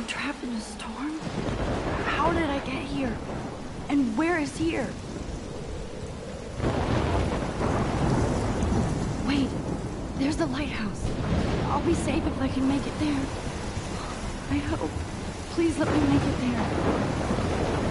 trapped in a storm? How did I get here? And where is here? Wait, there's the lighthouse. I'll be safe if I can make it there. I hope. Please let me make it there.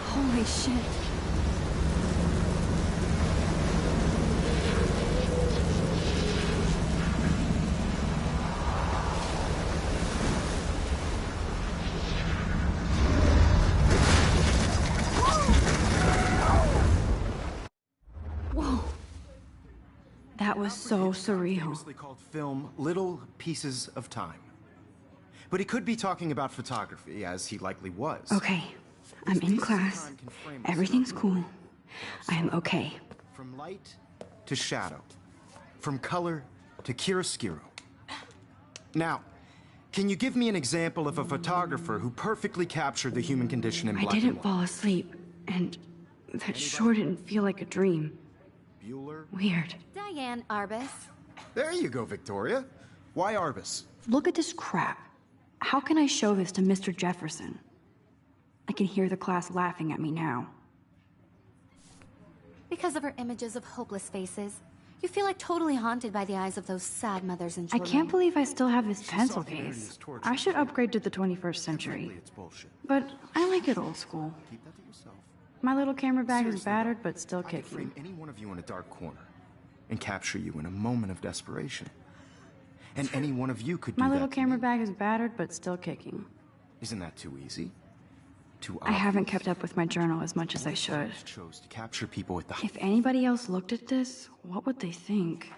Holy shit. Whoa. That was so surreal. Famously called film Little Pieces of Time. But he could be talking about photography, as he likely was. Okay. I'm in class. Everything's cool. I am okay. From light to shadow. From color to chiaroscuro. Now, can you give me an example of a photographer who perfectly captured the human condition in black and white? I didn't fall asleep, and that sure didn't feel like a dream. Bueller? Weird. Diane Arbus. There you go, Victoria. Why Arbus? Look at this crap. How can I show this to Mr. Jefferson? I can hear the class laughing at me now. Because of her images of hopeless faces, you feel like totally haunted by the eyes of those sad mothers and I children. can't believe I still have this pencil case. I should upgrade to the 21st century. But I like it old school. Keep that to yourself. My little camera bag is Seriously, battered, but still I could frame kicking. any one of you in a dark corner and capture you in a moment of desperation. And any one of you could do My that little to camera me. bag is battered, but still kicking. Isn't that too easy? Too I haven't obvious? kept up with my journal as much as I should. Chose to capture people with the If anybody else looked at this, what would they think?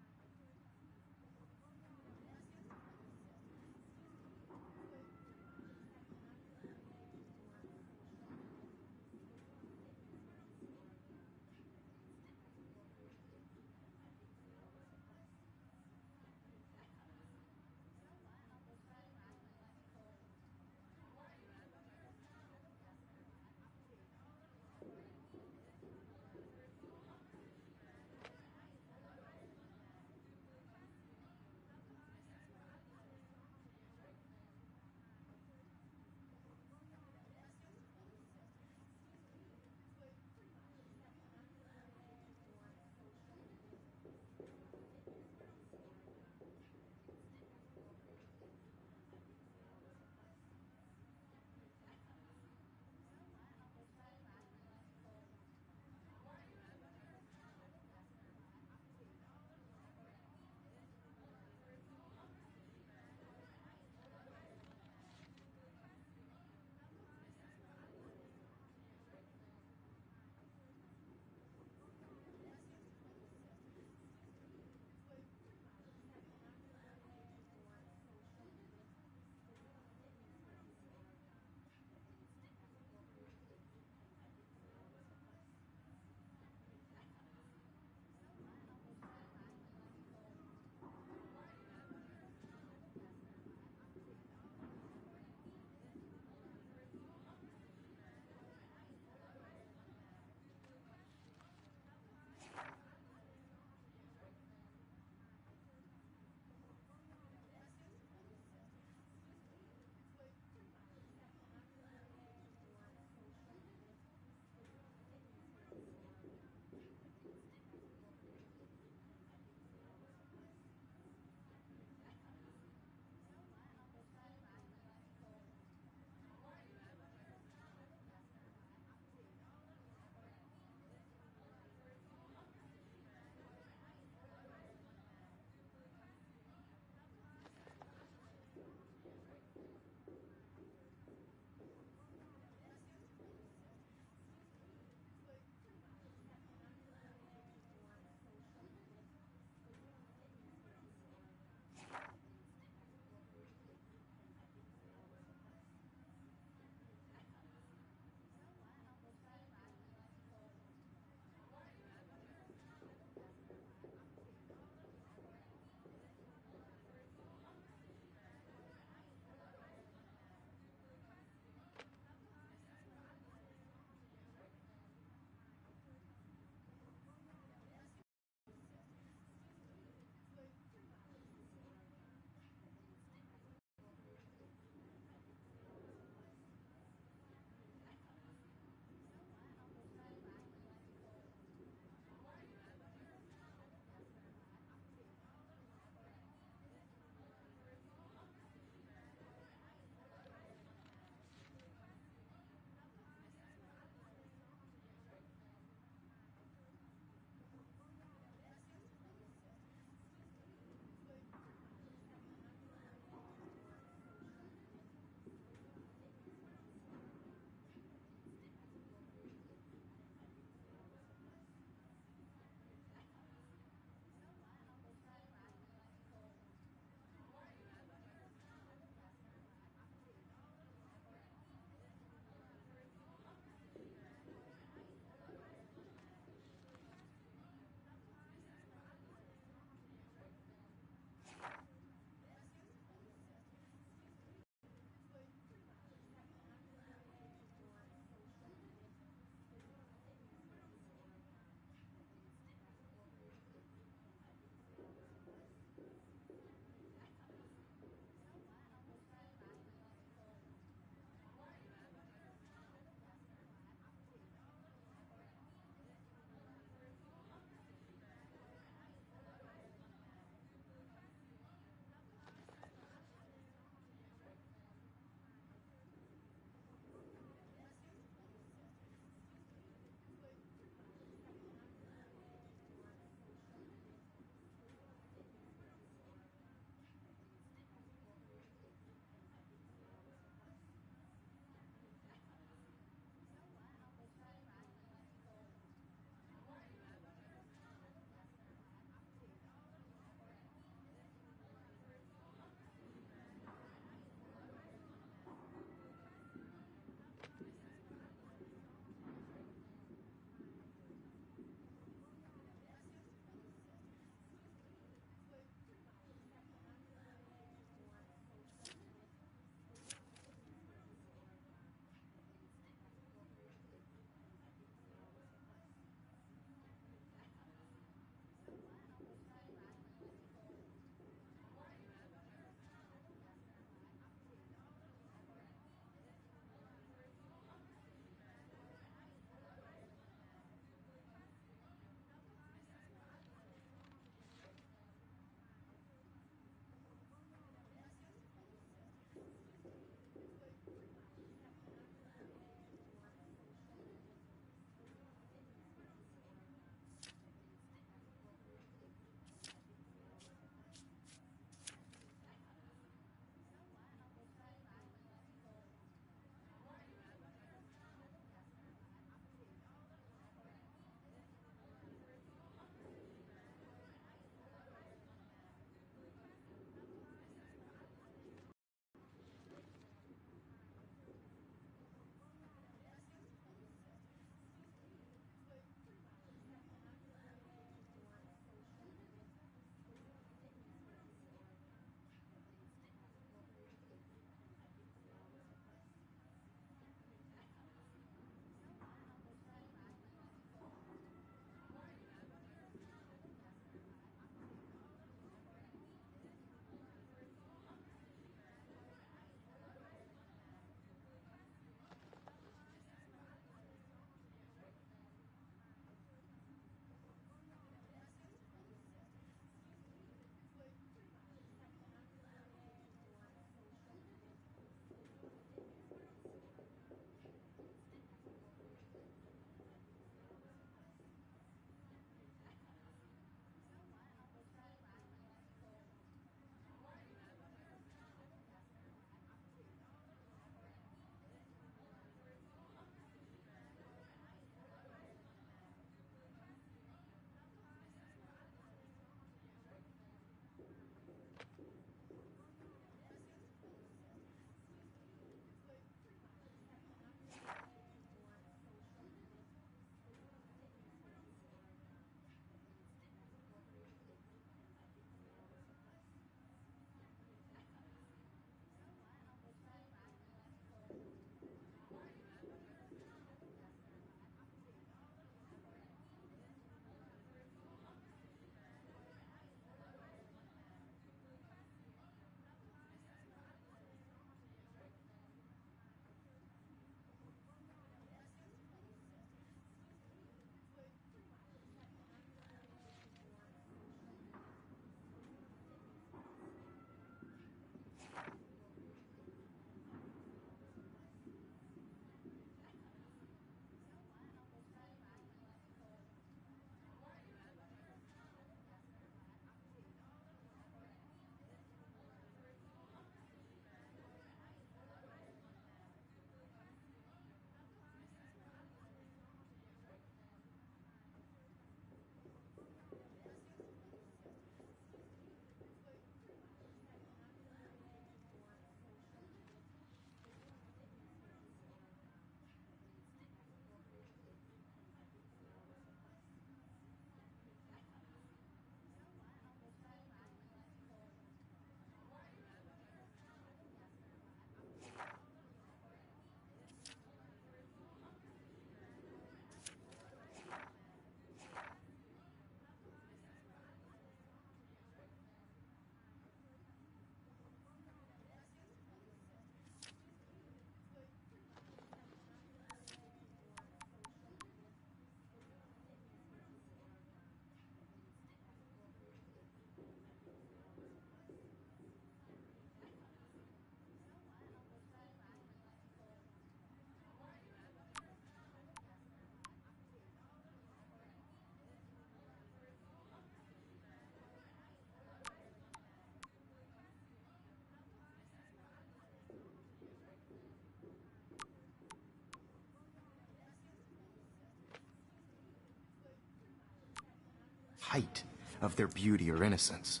height of their beauty or innocence.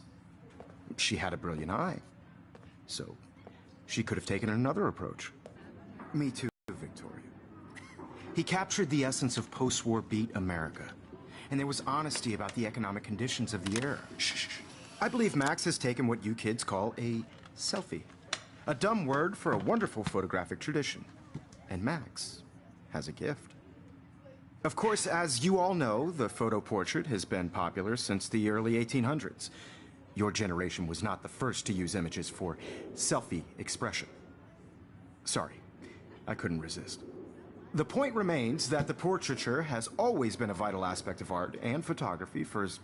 She had a brilliant eye, so she could have taken another approach. Me too, Victoria. He captured the essence of post-war beat America, and there was honesty about the economic conditions of the era. Shh. I believe Max has taken what you kids call a selfie. A dumb word for a wonderful photographic tradition. And Max has a gift. Of course, as you all know, the photo portrait has been popular since the early 1800s. Your generation was not the first to use images for selfie expression. Sorry, I couldn't resist. The point remains that the portraiture has always been a vital aspect of art and photography for as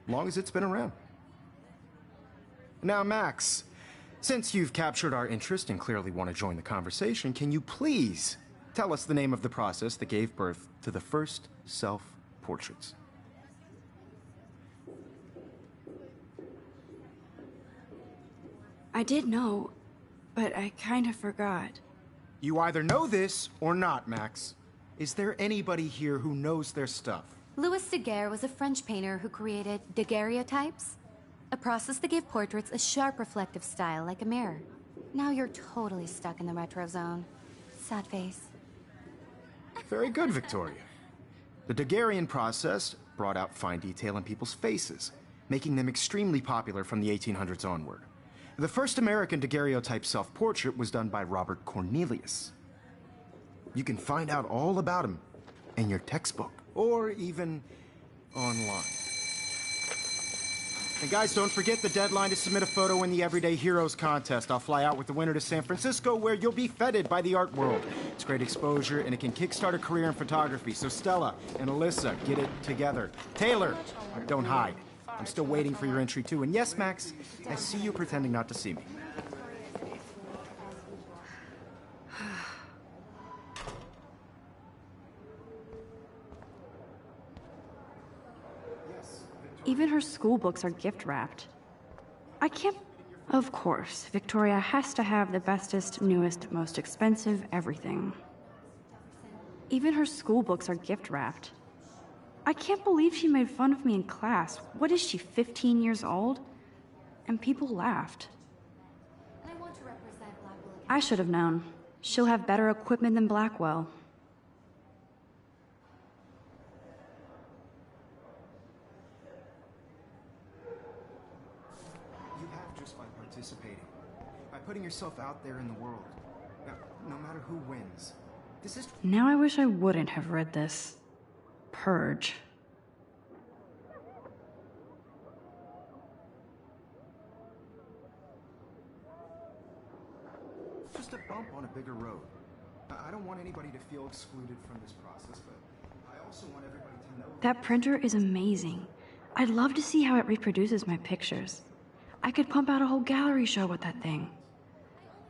long as it's been around. Now, Max, since you've captured our interest and clearly want to join the conversation, can you please tell us the name of the process that gave birth to the first self-portraits? I did know, but I kind of forgot. You either know this or not, Max. Is there anybody here who knows their stuff? Louis Daguerre was a French painter who created daguerreotypes, a process that gave portraits a sharp reflective style like a mirror. Now you're totally stuck in the retro zone. Sad face. Very good, Victoria. The Daguerrean process brought out fine detail in people's faces, making them extremely popular from the 1800s onward. The first American daguerreotype self-portrait was done by Robert Cornelius. You can find out all about him in your textbook, or even online. And guys, don't forget the deadline to submit a photo in the Everyday Heroes contest. I'll fly out with the winner to San Francisco, where you'll be feted by the art world. It's great exposure, and it can kickstart a career in photography. So Stella and Alyssa, get it together. Taylor, don't hide. I'm still waiting for your entry, too. And yes, Max, I see you pretending not to see me. Even her school books are gift-wrapped. I can't... Of course, Victoria has to have the bestest, newest, most expensive everything. Even her school books are gift-wrapped. I can't believe she made fun of me in class. What is she, 15 years old? And people laughed. I should have known. She'll have better equipment than Blackwell. You have just by participating, by putting yourself out there in the world. Now, no matter who wins, this is... Now I wish I wouldn't have read this. Purge. Just a bump on a bigger road. I don't want anybody to feel excluded from this process, but I also want everybody to know... That printer is amazing. I'd love to see how it reproduces my pictures. I could pump out a whole gallery show with that thing.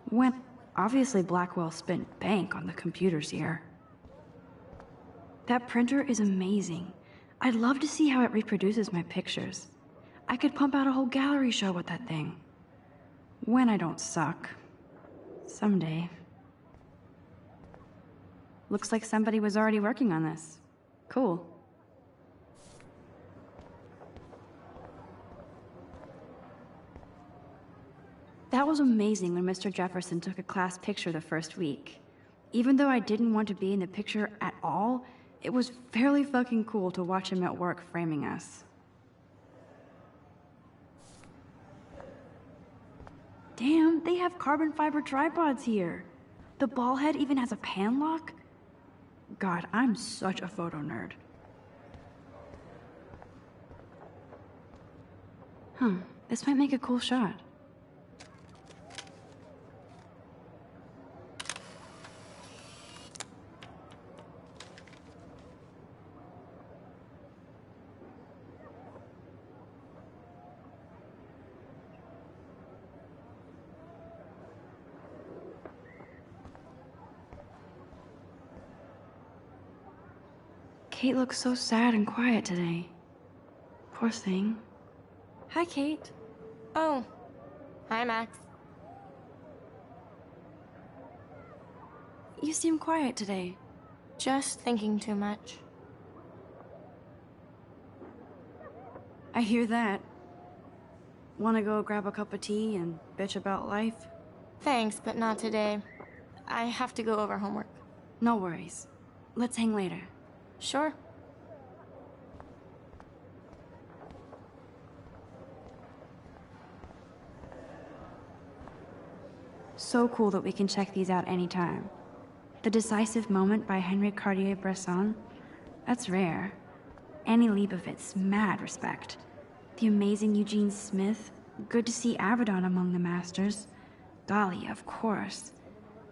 When... Obviously Blackwell spent bank on the computers here. That printer is amazing. I'd love to see how it reproduces my pictures. I could pump out a whole gallery show with that thing. When I don't suck. Someday. Looks like somebody was already working on this. Cool. That was amazing when Mr. Jefferson took a class picture the first week. Even though I didn't want to be in the picture at all, it was fairly fucking cool to watch him at work framing us. Damn, they have carbon fiber tripods here. The ball head even has a pan lock? God, I'm such a photo nerd. This might make a cool shot. Kate looks so sad and quiet today. Poor thing. Hi, Kate. Oh. Hi, Max. You seem quiet today. Just thinking too much. I hear that. Wanna go grab a cup of tea and bitch about life? Thanks, but not today. I have to go over homework. No worries. Let's hang later. Sure. So cool that we can check these out anytime. The Decisive Moment by Henry Cartier-Bresson? That's rare. Annie Leibovitz, mad respect. The amazing Eugene Smith, good to see Avedon among the masters. Golly, of course.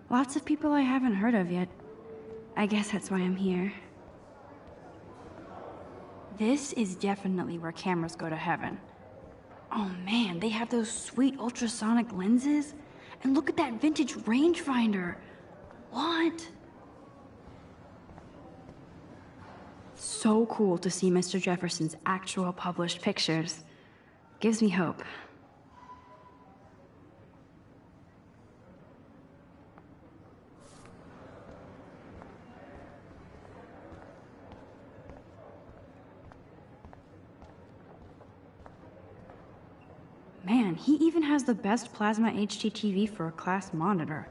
Lots of people I haven't heard of yet. I guess that's why I'm here. This is definitely where cameras go to heaven. Oh man, they have those sweet ultrasonic lenses? And look at that vintage rangefinder. What? So cool to see Mr. Jefferson's actual published pictures. Gives me hope. Man, he even has the best plasma HDTV for a class monitor.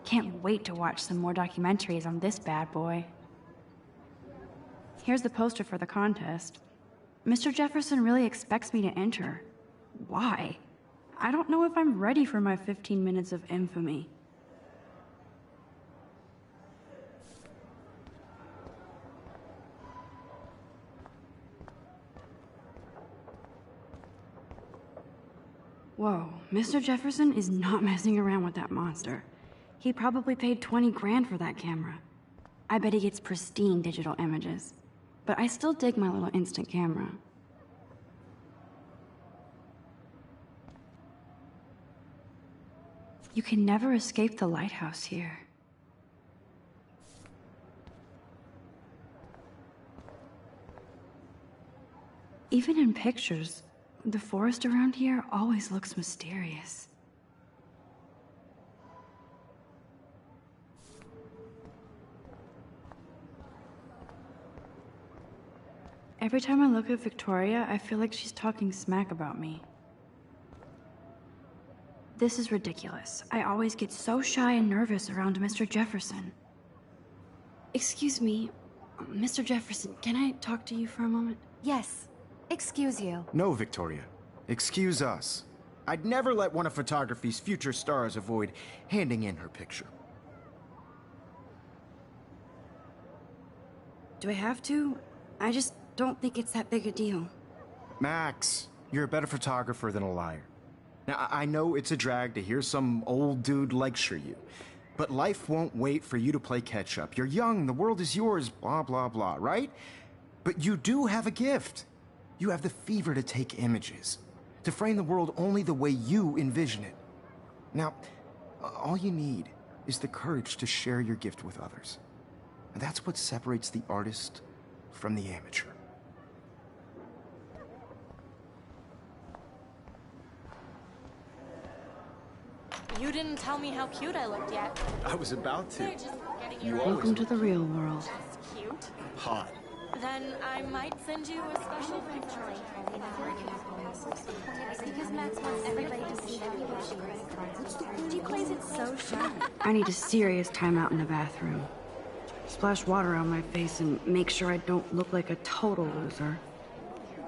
Can't wait to watch some more documentaries on this bad boy. Here's the poster for the contest. Mr. Jefferson really expects me to enter. Why? I don't know if I'm ready for my 15 minutes of infamy. Whoa, Mr. Jefferson is not messing around with that monster. He probably paid 20 grand for that camera. I bet he gets pristine digital images. But I still dig my little instant camera. You can never escape the lighthouse here. Even in pictures, the forest around here always looks mysterious. Every time I look at Victoria, I feel like she's talking smack about me. This is ridiculous. I always get so shy and nervous around Mr. Jefferson. Excuse me, Mr. Jefferson, can I talk to you for a moment? Yes. Excuse you. No, Victoria. Excuse us. I'd never let one of photography's future stars avoid handing in her picture. Do I have to? I just don't think it's that big a deal. Max, you're a better photographer than a liar. Now, I know it's a drag to hear some old dude lecture you, but life won't wait for you to play catch-up. You're young, the world is yours, blah, blah, blah, right? But you do have a gift. You have the fever to take images, to frame the world only the way you envision it. Now, all you need is the courage to share your gift with others. And that's what separates the artist from the amateur. You didn't tell me how cute I looked yet. I was about to. They're just getting You your always Welcome to the real world. That's cute. hot. Then I might send you a special picture. Because Max wants everybody to see how cute she plays it so shy. I need a serious timeout in the bathroom. Splash water on my face and make sure I don't look like a total loser.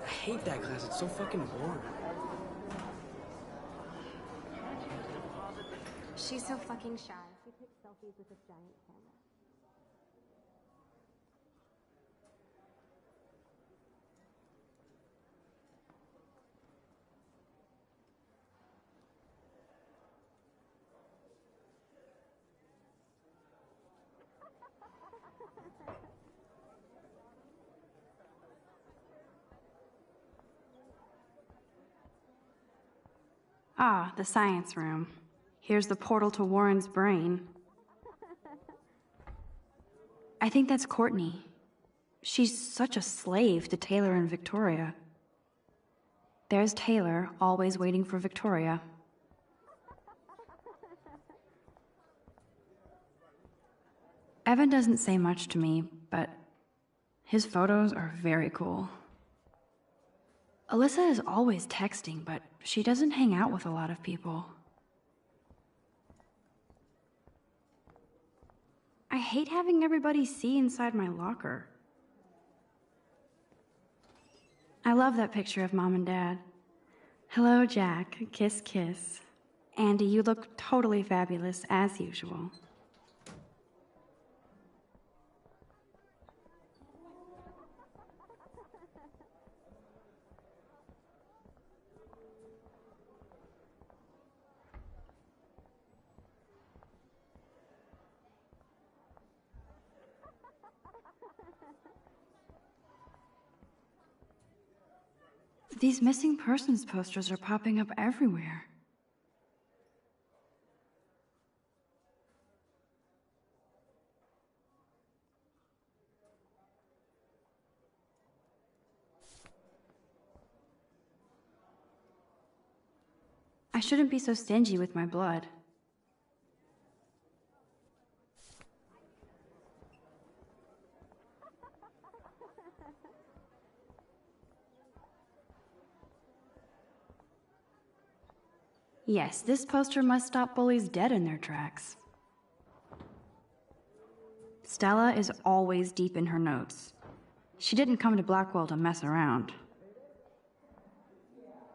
I hate that class. It's so fucking boring. She's so fucking shy. She takes selfies with this giant camera. Ah, the science room. Here's the portal to Warren's brain. I think that's Courtney. She's such a slave to Taylor and Victoria. There's Taylor, always waiting for Victoria. Evan doesn't say much to me, but his photos are very cool. Alyssa is always texting, but she doesn't hang out with a lot of people. I hate having everybody see inside my locker. I love that picture of Mom and Dad. Hello, Jack. Kiss, kiss. Andy, you look totally fabulous, as usual. These missing persons posters are popping up everywhere. I shouldn't be so stingy with my blood. Yes, this poster must stop bullies dead in their tracks. Stella is always deep in her notes. She didn't come to Blackwell to mess around.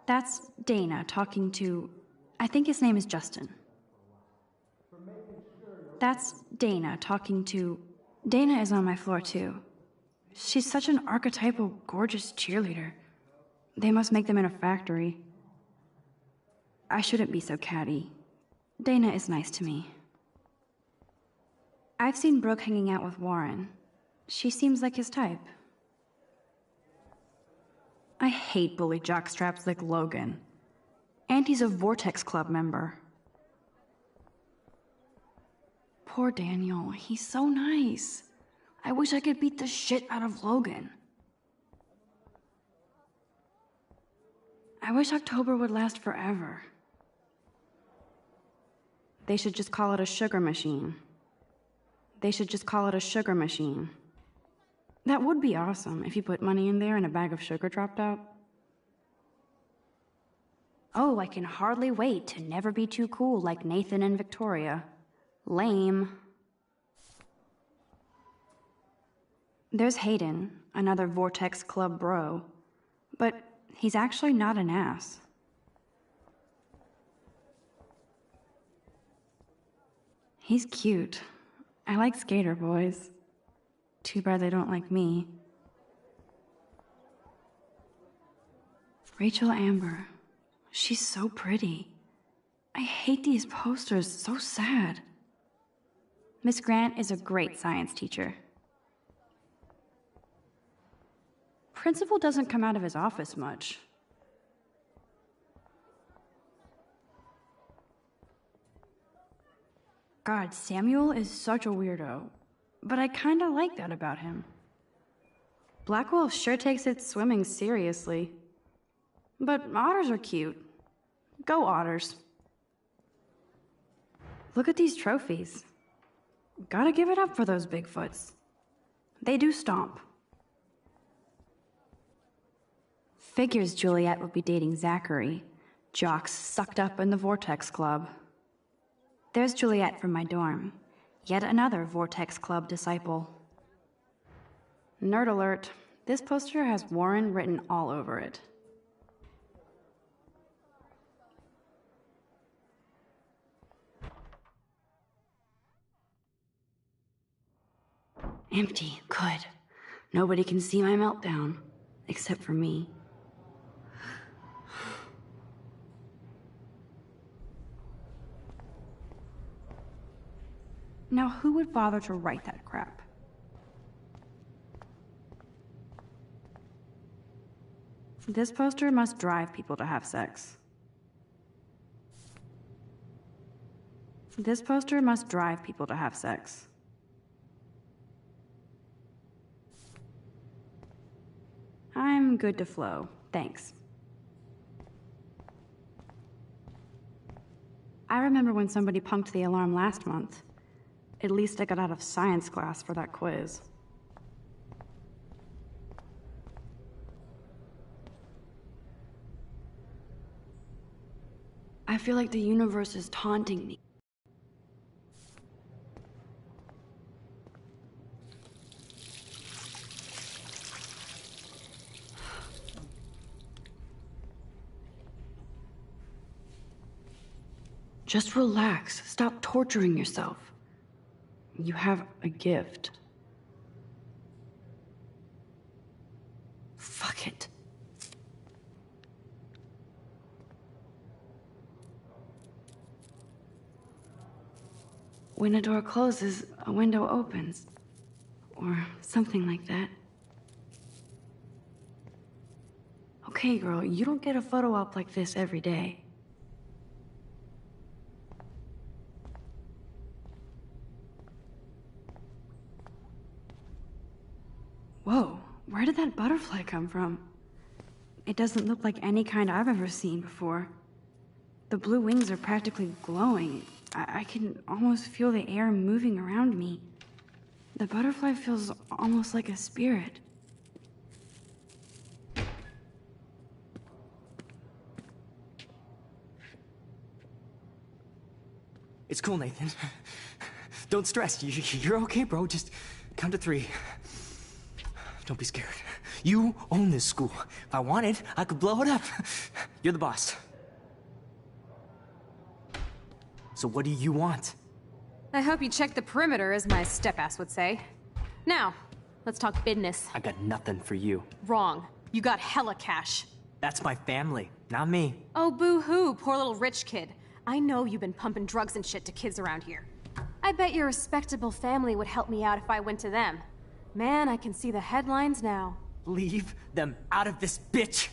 That's Dana talking to... I think his name is Justin. That's Dana talking to... Dana is on my floor too. She's such an archetypal, gorgeous cheerleader. They must make them in a factory. I shouldn't be so catty. Dana is nice to me. I've seen Brooke hanging out with Warren. She seems like his type. I hate bully jockstraps like Logan. And he's a Vortex Club member. Poor Daniel, he's so nice. I wish I could beat the shit out of Logan. I wish October would last forever. They should just call it a sugar machine. They should just call it a sugar machine. That would be awesome if you put money in there and a bag of sugar dropped out. Oh, I can hardly wait to never be too cool like Nathan and Victoria. Lame. There's Hayden, another Vortex Club bro. But he's actually not an ass. He's cute. I like skater boys. Too bad they don't like me. Rachel Amber. She's so pretty. I hate these posters, so sad. Miss Grant is a great science teacher. Principal doesn't come out of his office much. God, Samuel is such a weirdo, but I kinda like that about him. Blackwell sure takes its swimming seriously. But otters are cute. Go otters. Look at these trophies. Gotta give it up for those Bigfoots. They do stomp. Figures Juliet would be dating Zachary, jocks sucked up in the Vortex Club. There's Juliet from my dorm, yet another Vortex Club disciple. Nerd alert, this poster has Warren written all over it. Empty, good. Nobody can see my meltdown, except for me. Now, who would bother to write that crap? This poster must drive people to have sex. This poster must drive people to have sex. I'm good to flow, thanks. I remember when somebody punked the alarm last month. At least I got out of science class for that quiz. I feel like the universe is taunting me. Just relax. Stop torturing yourself. You have a gift. Fuck it. When a door closes, a window opens. Or something like that. Okay, girl, you don't get a photo op like this every day. Whoa, where did that butterfly come from? It doesn't look like any kind I've ever seen before. The blue wings are practically glowing. I can almost feel the air moving around me. The butterfly feels almost like a spirit. It's cool, Nathan. Don't stress. You're okay, bro. Just count to 3. Don't be scared. You own this school. If I wanted, I could blow it up. You're the boss. So what do you want? I hope you checked the perimeter, as my step-ass would say. Now, let's talk business. I got nothing for you. Wrong. You got hella cash. That's my family, not me. Oh, boo-hoo, poor little rich kid. I know you've been pumping drugs and shit to kids around here. I bet your respectable family would help me out if I went to them. Man, I can see the headlines now. Leave them out of this, bitch!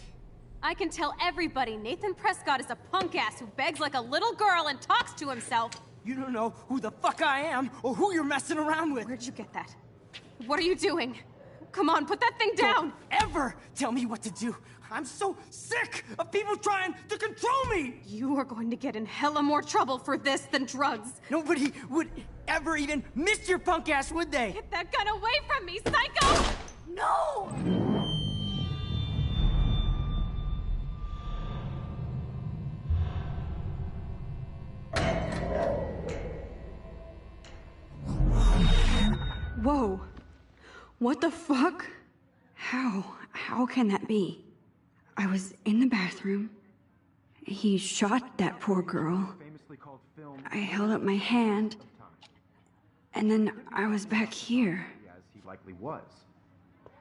I can tell everybody Nathan Prescott is a punk ass who begs like a little girl and talks to himself. You don't know who the fuck I am or who you're messing around with. Where'd you get that? What are you doing? Come on, put that thing down! Don't ever tell me what to do. I'm so sick of people trying to control me! You are going to get in hella more trouble for this than drugs. Nobody would ever even miss your punk ass, would they? Get that gun away from me, psycho! No! Whoa. What the fuck? How can that be? I was in the bathroom. He shot that poor girl. I held up my hand. And then I was back here. As he likely was.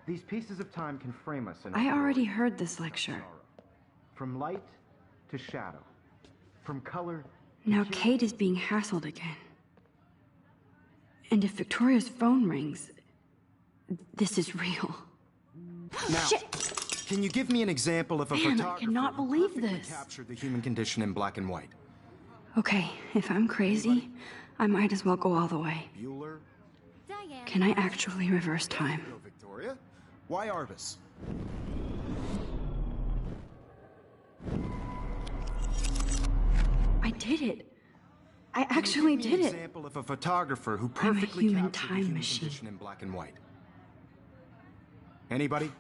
These pieces of time can frame us in I already heard this lecture. From light to shadow. From color. Now Kate is being hassled again. And if Victoria's phone rings, this is real. Now, Shit! can you give me an example of a Man, I photographer cannot who believe perfectly this. captured the human condition in black and white? Okay, if I'm crazy, I might as well go all the way. Bueller? Diane. Can I actually reverse time? No, Victoria? Why Arbus? I did it. I actually Give me did an it. example of a photographer who I'm a perfectly human captured the time human machine. condition in black and white. Anybody?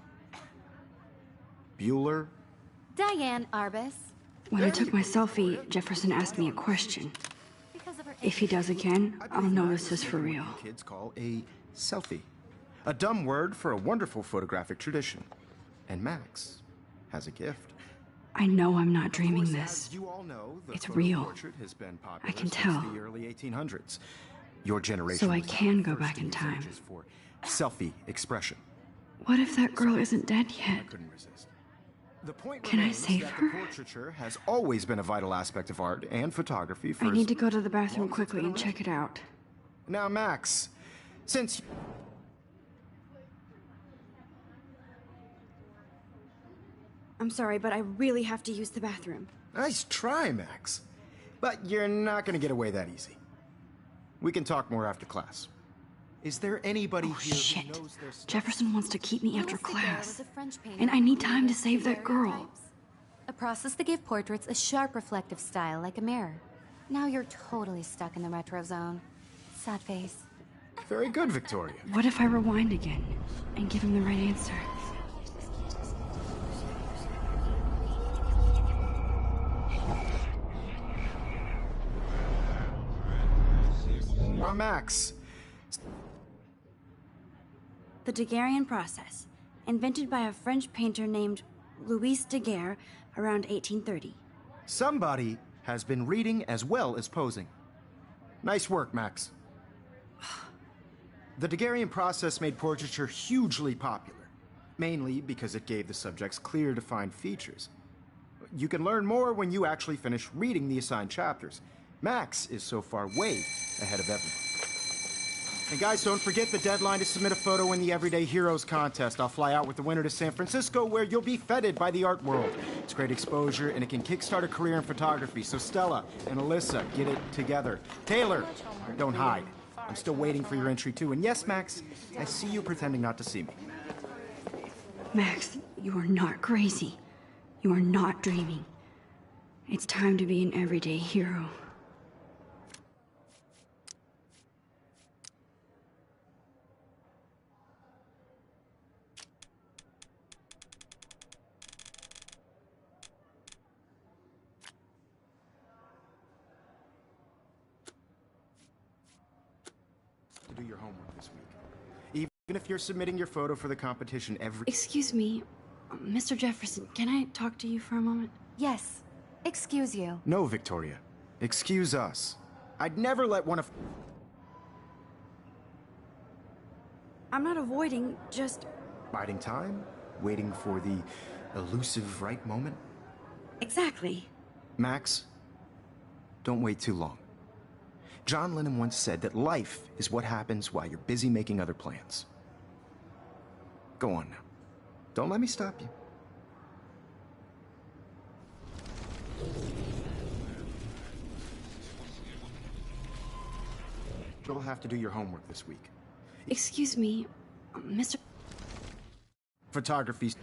Bueller? Diane Arbus. When I took my selfie, Jefferson asked me a question. Because of her If he does again, I I'll believe know that this is for what real. you kids call a selfie. A dumb word for a wonderful photographic tradition. And Max has a gift. I know I'm not Of dreaming course, this. as you all know, the It's photo real. portrait has been popular I can since tell. the early 1800s. Your generation So I was can the go first back to in use time. images for selfie expression. What if that girl isn't dead I yet? couldn't resist. The point Can I remains save that her? the portraiture has always been a vital aspect of art and photography for I as need to go to the bathroom long as it's quickly been and check it out. Now, Max, since I'm sorry, but I really have to use the bathroom. nice try, Max, but you're not going to get away that easy. We can talk more after class. Is there anybody Oh, here shit. who knows their stuff? Jefferson wants to keep me after Louis Daguerre class. was a French painter And I who need time to created save that girl. daguerreotypes, a process that gave portraits a sharp reflective style like a mirror. Now you're totally stuck in the retro zone. Sad face. Very good, Victoria. What if I rewind again and give him the right answer? Max. The Daguerrean process, invented by a French painter named Louis Daguerre around 1830. Somebody has been reading as well as posing. Nice work, Max. The Daguerrean process made portraiture hugely popular, mainly because it gave the subjects clear, defined features. You can learn more when you actually finish reading the assigned chapters. Max is so far way ahead of everyone. And guys, don't forget the deadline to submit a photo in the Everyday Heroes contest. I'll fly out with the winner to San Francisco, where you'll be feted by the art world. It's great exposure, and it can kickstart a career in photography. So Stella and Alyssa, get it together. Taylor, don't hide. I'm still waiting for your entry too. And yes, Max, I see you pretending not to see me. Max, you are not crazy. You are not dreaming. It's time to be an everyday hero. To do your homework this week. Even if you're submitting your photo for the competition every... Excuse me, Mr. Jefferson, can I talk to you for a moment? Yes. Excuse you. No, Victoria. Excuse us. I'd never let one of... I'm not avoiding, just... Biding time? Waiting for the elusive right moment? Exactly. Max, don't wait too long. John Lennon once said that life is what happens while you're busy making other plans. Go on now. Don't let me stop you. You'll have to do your homework this week. Excuse me, Mr. Photography.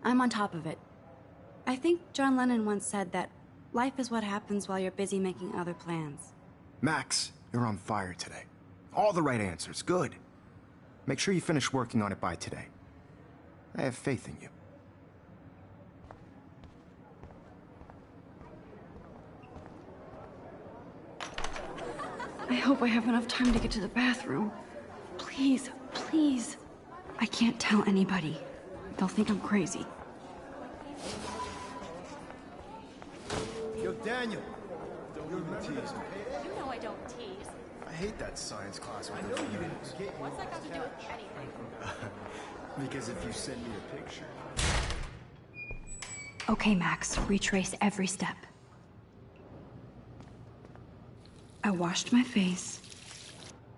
I'm on top of it. I think John Lennon once said that life is what happens while you're busy making other plans. Max, you're on fire today. All the right answers. Good. Make sure you finish working on it by today. I have faith in you. I hope I have enough time to get to the bathroom. Please, please. I can't tell anybody. They'll think I'm crazy. Yo, Daniel. Don't even tease me. You know I don't tease. I hate that science class with those videos. What's that got to do with anything? Because if you send me a picture... Okay, Max, retrace every step. I washed my face.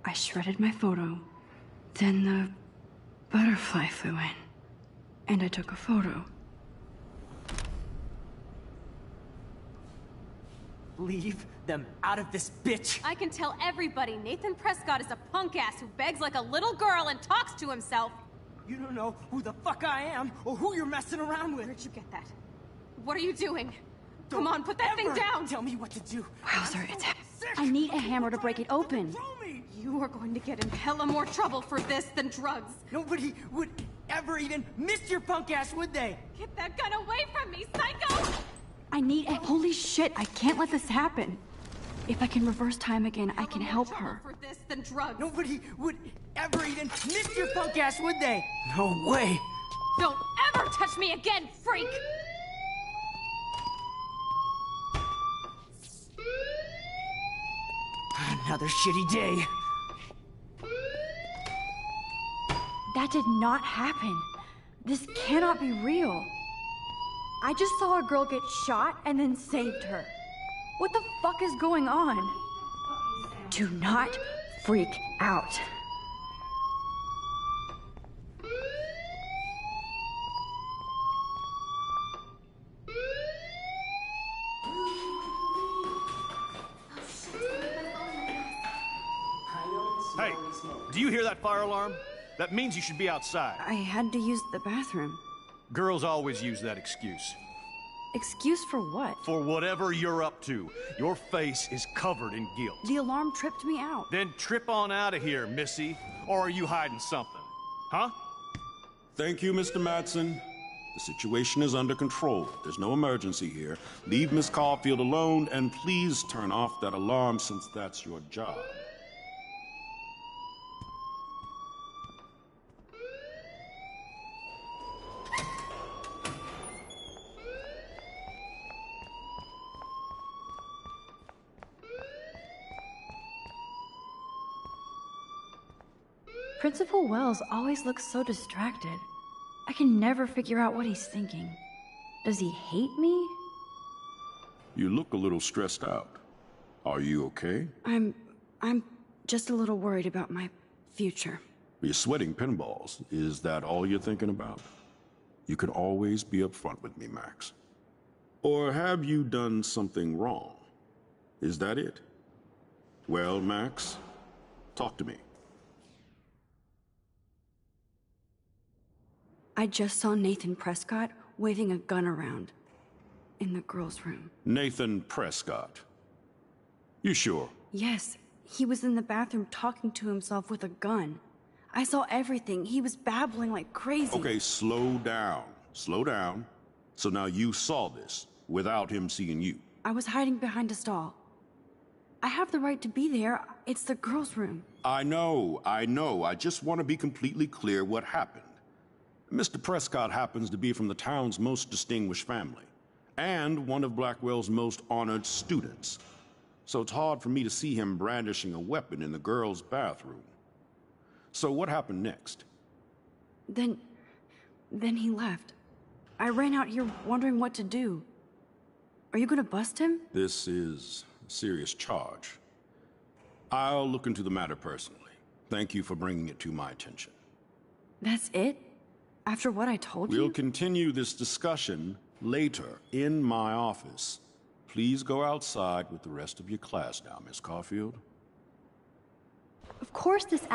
I shredded my photo. Then the butterfly flew in. And I took a photo. Leave them out of this bitch! I can tell everybody Nathan Prescott is a punk ass who begs like a little girl and talks to himself. You don't know who the fuck I am or who you're messing around with. Where'd you get that? What are you doing? Come on, put that thing down! Tell me what to do. Wowzer, I need a hammer to break it open. You are going to get in hella more trouble for this than drugs. Nobody would ever even miss your punk ass, would they? Get that gun away from me, psycho! I need a... Holy shit, I can't let this happen. If I can reverse time again, I can help her. For this than drugs. Nobody would ever even miss your punk ass, would they? No way. Don't ever touch me again, freak! Another shitty day. That did not happen. This cannot be real. I just saw a girl get shot and then saved her. What the fuck is going on? Do not freak out. Hey, do you hear that fire alarm? That means you should be outside. I had to use the bathroom. Girls always use that excuse. Excuse for what? For whatever you're up to. Your face is covered in guilt. The alarm tripped me out. Then trip on out of here, Missy. Or are you hiding something? Huh? Thank you, Mr. Madsen. The situation is under control. There's no emergency here. Leave Miss Caulfield alone, and please turn off that alarm since that's your job. Principal Wells always looks so distracted. I can never figure out what he's thinking. Does he hate me? You look a little stressed out. Are you okay? I'm just a little worried about my future. You're sweating pinballs. Is that all you're thinking about? You can always be upfront with me, Max. Or have you done something wrong? Is that it? Well, Max, talk to me. I just saw Nathan Prescott waving a gun around in the girls' room. Nathan Prescott. You sure? Yes, he was in the bathroom talking to himself with a gun. I saw everything. He was babbling like crazy. Okay, slow down. Slow down. So now you saw this without him seeing you. I was hiding behind a stall. I have the right to be there. It's the girls' room. I know. I just want to be completely clear what happened. Mr. Prescott happens to be from the town's most distinguished family, and one of Blackwell's most honored students. So it's hard for me to see him brandishing a weapon in the girls' bathroom. So what happened next? Then he left. I ran out here wondering what to do. Are you gonna bust him? This is a serious charge. I'll look into the matter personally. Thank you for bringing it to my attention. That's it? After what I told you? We'll continue this discussion later in my office. Please go outside with the rest of your class now, Miss Caulfield. Of course this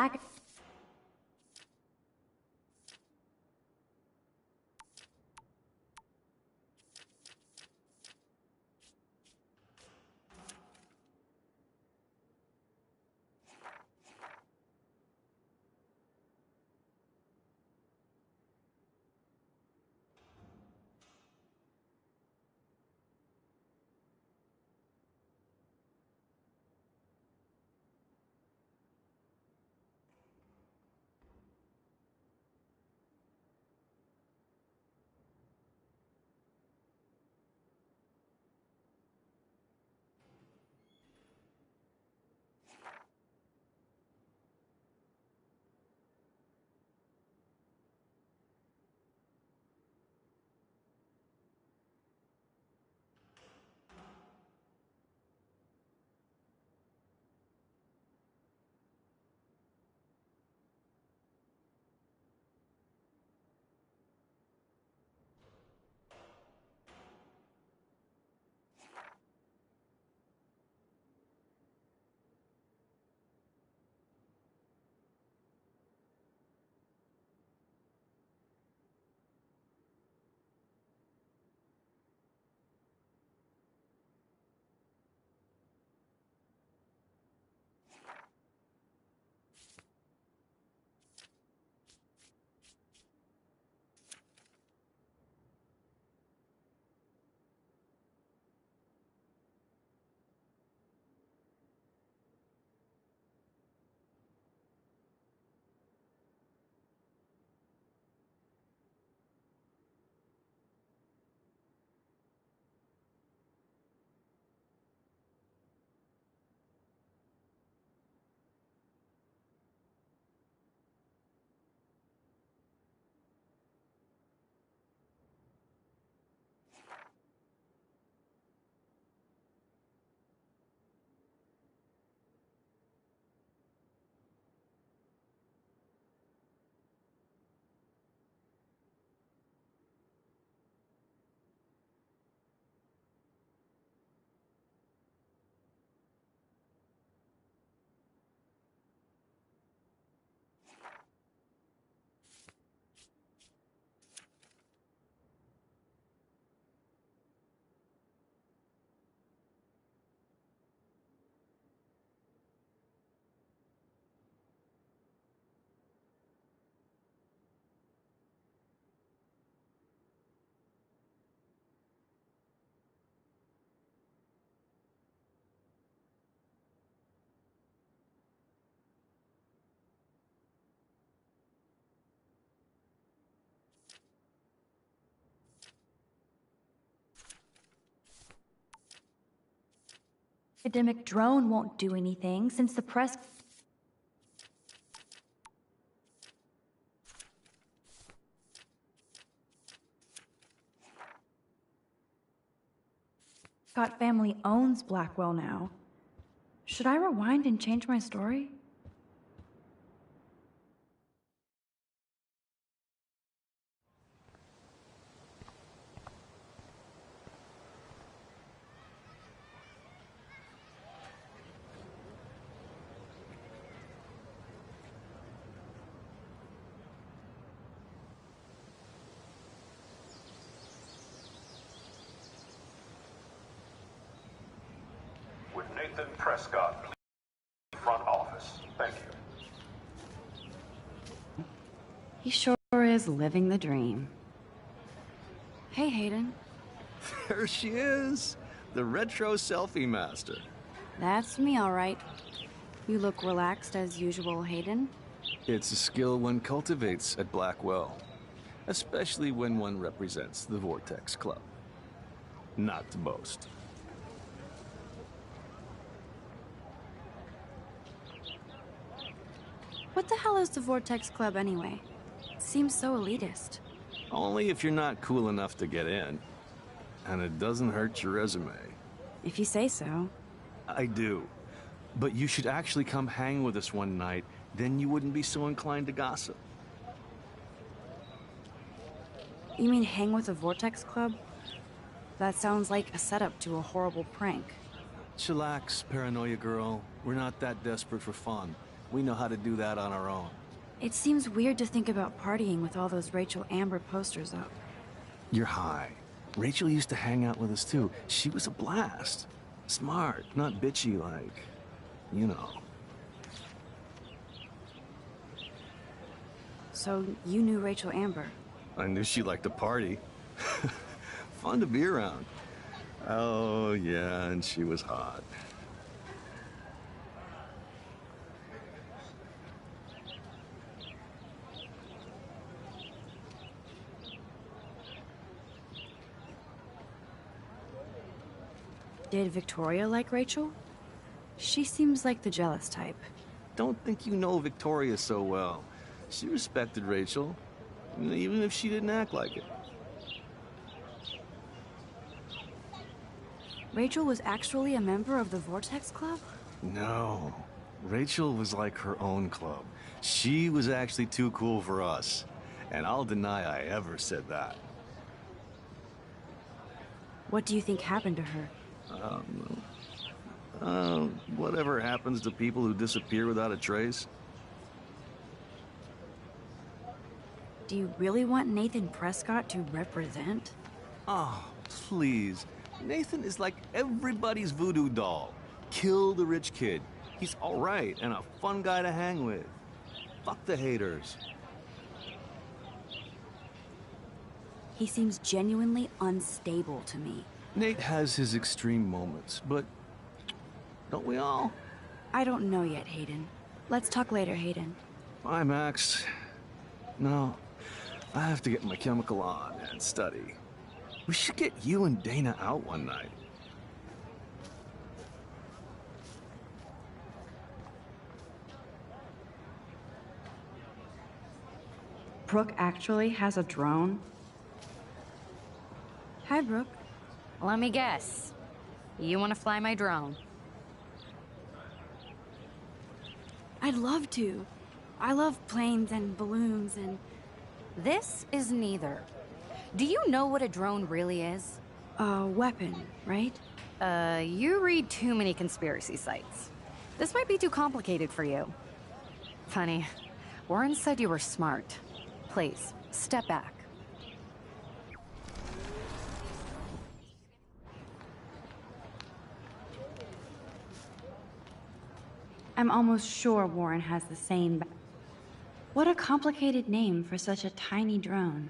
academic drone won't do anything since the press... Scott family owns Blackwell now. Should I rewind and change my story? With Nathan Prescott, front office. Thank you. He sure is living the dream. Hey, Hayden. There she is, the retro selfie master. That's me, all right. You look relaxed as usual, Hayden. It's a skill one cultivates at Blackwell, especially when one represents the Vortex Club. Not to boast. What the hell is the Vortex Club anyway? Seems so elitist. Only if you're not cool enough to get in. And it doesn't hurt your resume. If you say so. I do. But you should actually come hang with us one night, then you wouldn't be so inclined to gossip. You mean hang with the Vortex Club? That sounds like a setup to a horrible prank. Chillax, paranoia girl. We're not that desperate for fun. We know how to do that on our own. It seems weird to think about partying with all those Rachel Amber posters up. You're high. Rachel used to hang out with us too. She was a blast. Smart, not bitchy like, you know. So you knew Rachel Amber? I knew she liked to party. Fun to be around. Oh, yeah, and she was hot. Did Victoria like Rachel? She seems like the jealous type. Don't think you know Victoria so well. She respected Rachel, even if she didn't act like it. Rachel was actually a member of the Vortex Club? No. Rachel was like her own club. She was actually too cool for us. And I'll deny I ever said that. What do you think happened to her? Whatever happens to people who disappear without a trace. Do you really want Nathan Prescott to represent? Oh, please. Nathan is like everybody's voodoo doll. Kill the rich kid. He's all right and a fun guy to hang with. Fuck the haters. He seems genuinely unstable to me. Nate has his extreme moments, but don't we all? I don't know yet, Hayden. Let's talk later, Hayden. Bye, Max. No, I have to get my chemical on and study. We should get you and Dana out one night. Brooke actually has a drone? Hi, Brooke. Let me guess. You want to fly my drone? I'd love to. I love planes and balloons and... This is neither. Do you know what a drone really is? A weapon, right? You read too many conspiracy sites. This might be too complicated for you. Funny, Warren said you were smart. Please, step back. I'm almost sure Warren has the same... What a complicated name for such a tiny drone.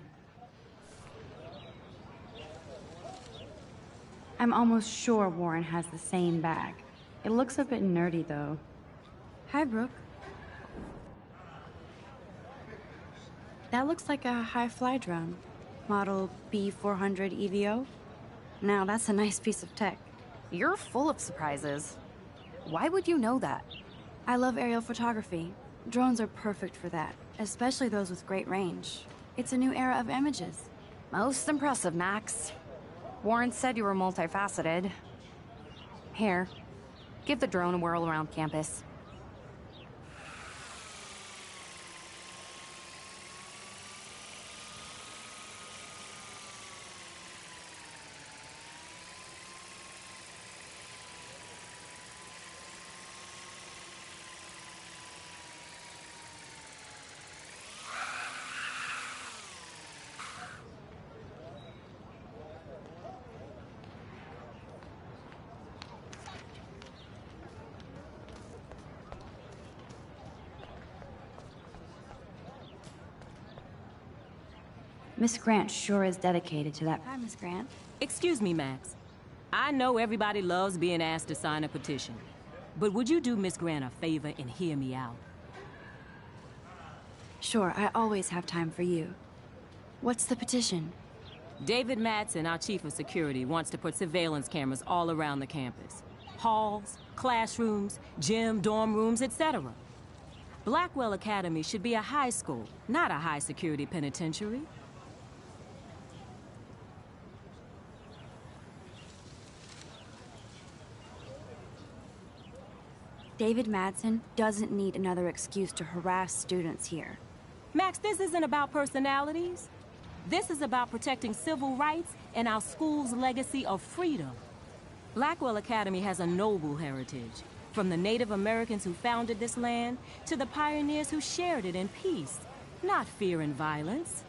I'm almost sure Warren has the same bag. It looks a bit nerdy, though. Hi, Brooke. That looks like a high-fly drone. Model B400 EVO. Now, that's a nice piece of tech. You're full of surprises. Why would you know that? I love aerial photography. Drones are perfect for that, especially those with great range. It's a new era of images. Most impressive, Max. Warren said you were multifaceted. Here, give the drone a whirl around campus. Miss Grant sure is dedicated to that. Hi, Miss Grant. Excuse me, Max. I know everybody loves being asked to sign a petition, but would you do Miss Grant a favor and hear me out? Sure, I always have time for you. What's the petition? David Madsen, our chief of security, wants to put surveillance cameras all around the campus. Halls, classrooms, gym, dorm rooms, etc. Blackwell Academy should be a high school, not a high-security penitentiary. David Madsen doesn't need another excuse to harass students here. Max, this isn't about personalities. This is about protecting civil rights and our school's legacy of freedom. Blackwell Academy has a noble heritage, from the Native Americans who founded this land to the pioneers who shared it in peace, not fear and violence.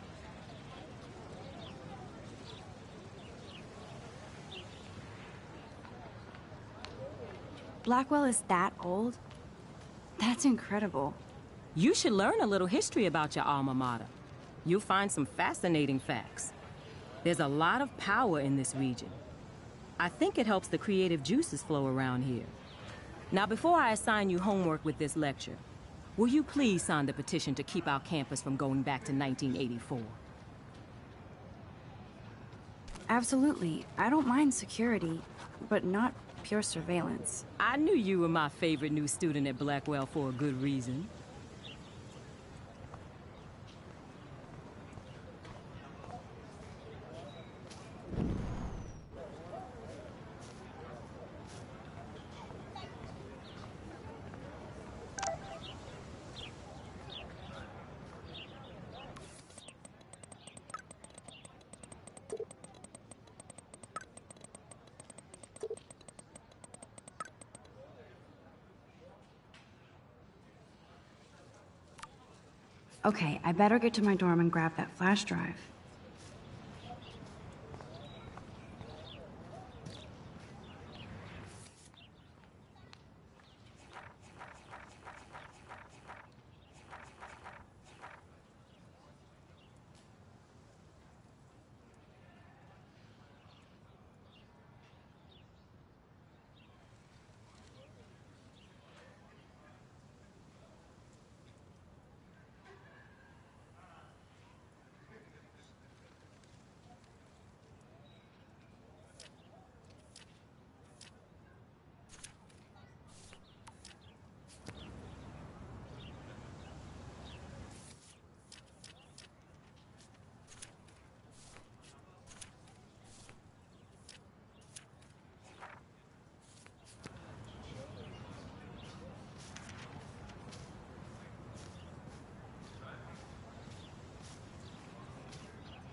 Blackwell is that old? That's incredible. You should learn a little history about your alma mater. You'll find some fascinating facts. There's a lot of power in this region. I think it helps the creative juices flow around here. Now, before I assign you homework with this lecture, will you please sign the petition to keep our campus from going back to 1984? Absolutely. I don't mind security, but not pure surveillance. I knew you were my favorite new student at Blackwell for a good reason. Okay, I better get to my dorm and grab that flash drive.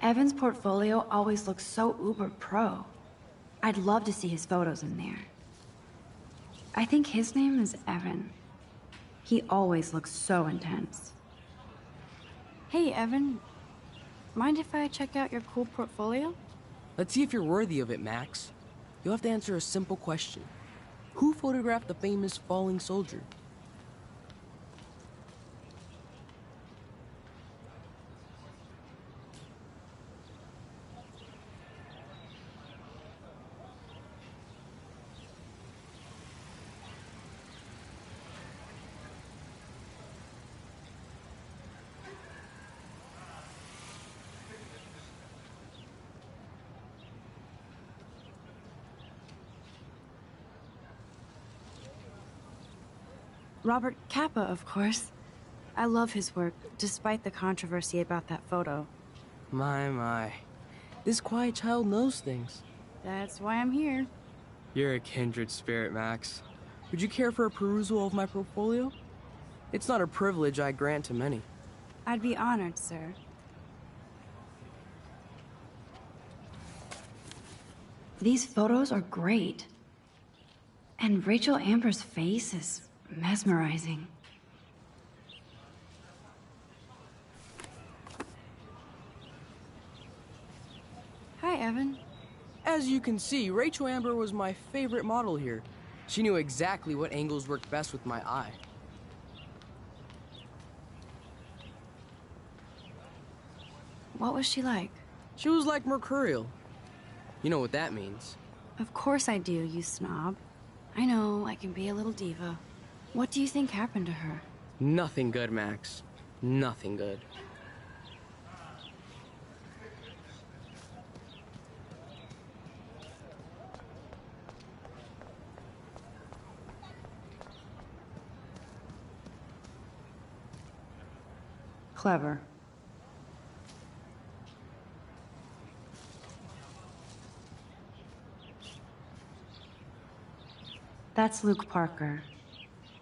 Evan's portfolio always looks so uber pro. I'd love to see his photos in there. I think his name is Evan. He always looks so intense. Hey, Evan. Mind if I check out your cool portfolio? Let's see if you're worthy of it, Max. You'll have to answer a simple question. Who photographed the famous falling soldier? Robert Capa, of course. I love his work, despite the controversy about that photo. My. This quiet child knows things. That's why I'm here. You're a kindred spirit, Max. Would you care for a perusal of my portfolio? It's not a privilege I grant to many. I'd be honored, sir. These photos are great. And Rachel Amber's face is mesmerizing. Hi, Evan. As you can see, Rachel Amber was my favorite model here. She knew exactly what angles worked best with my eye. What was she like? She was like mercurial. You know what that means. Of course I do, you snob. I know, I can be a little diva. What do you think happened to her? Nothing good, Max. Nothing good. Clever. That's Luke Parker.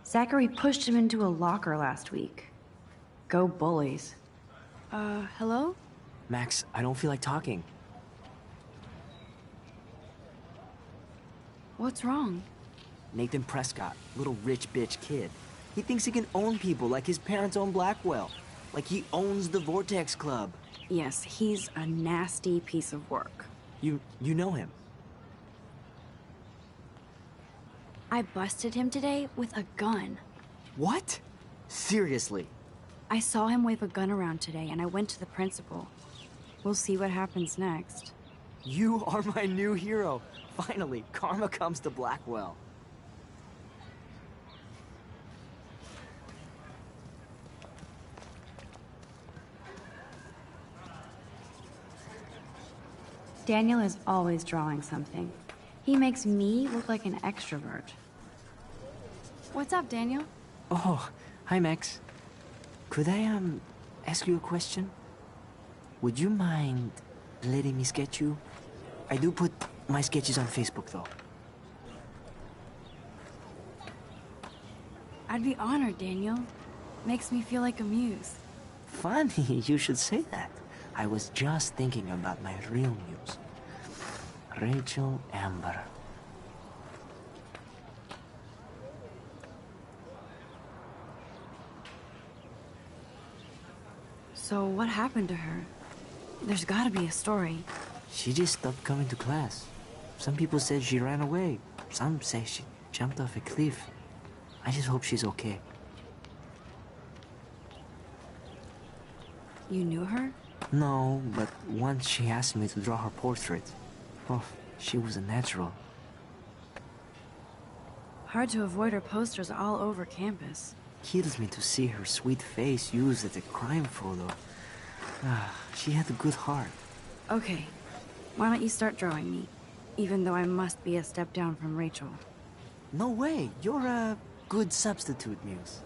Zachary pushed him into a locker last week. Go bullies. Hello? Max, I don't feel like talking. What's wrong? Nathan Prescott, little rich bitch kid. He thinks he can own people like his parents own Blackwell. Like he owns the Vortex Club. Yes, he's a nasty piece of work. You know him. I busted him today with a gun. What? Seriously? I saw him wave a gun around today, and I went to the principal. We'll see what happens next. You are my new hero. Finally, karma comes to Blackwell. Daniel is always drawing something. He makes me look like an extrovert. What's up, Daniel? Oh, hi, Max. Could I, ask you a question? Would you mind letting me sketch you? I do put my sketches on Facebook, though. I'd be honored, Daniel. Makes me feel like a muse. Funny, you should say that. I was just thinking about my real muse. Rachel Amber. So what happened to her? There's gotta be a story. She just stopped coming to class. Some people said she ran away. Some say she jumped off a cliff. I just hope she's okay. You knew her? No, but once she asked me to draw her portrait. Oh, she was a natural. Hard to avoid her posters all over campus. Kills me to see her sweet face used as a crime photo. She had a good heart. Okay, why don't you start drawing me? Even though I must be a step down from Rachel. No way, you're a good substitute, Muse.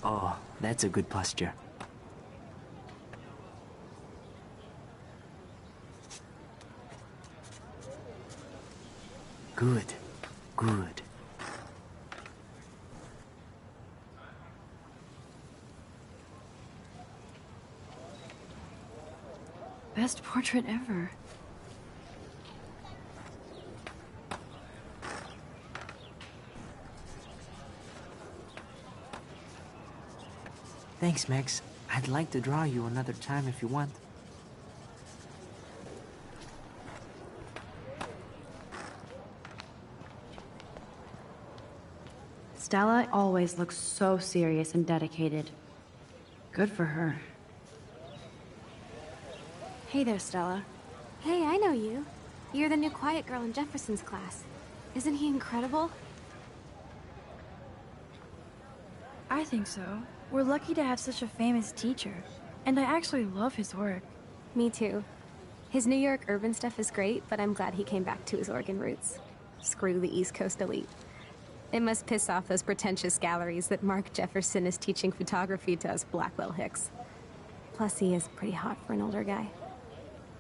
Oh, that's a good posture. Good, good. Best portrait ever. Thanks, Max. I'd like to draw you another time if you want. Stella always looks so serious and dedicated. Good for her. Hey there, Stella. Hey, I know you. You're the new quiet girl in Jefferson's class. Isn't he incredible? I think so. We're lucky to have such a famous teacher. And I actually love his work. Me too. His New York urban stuff is great, but I'm glad he came back to his Oregon roots. Screw the East Coast elite. It must piss off those pretentious galleries that Mark Jefferson is teaching photography to us Blackwell Hicks. Plus, he is pretty hot for an older guy.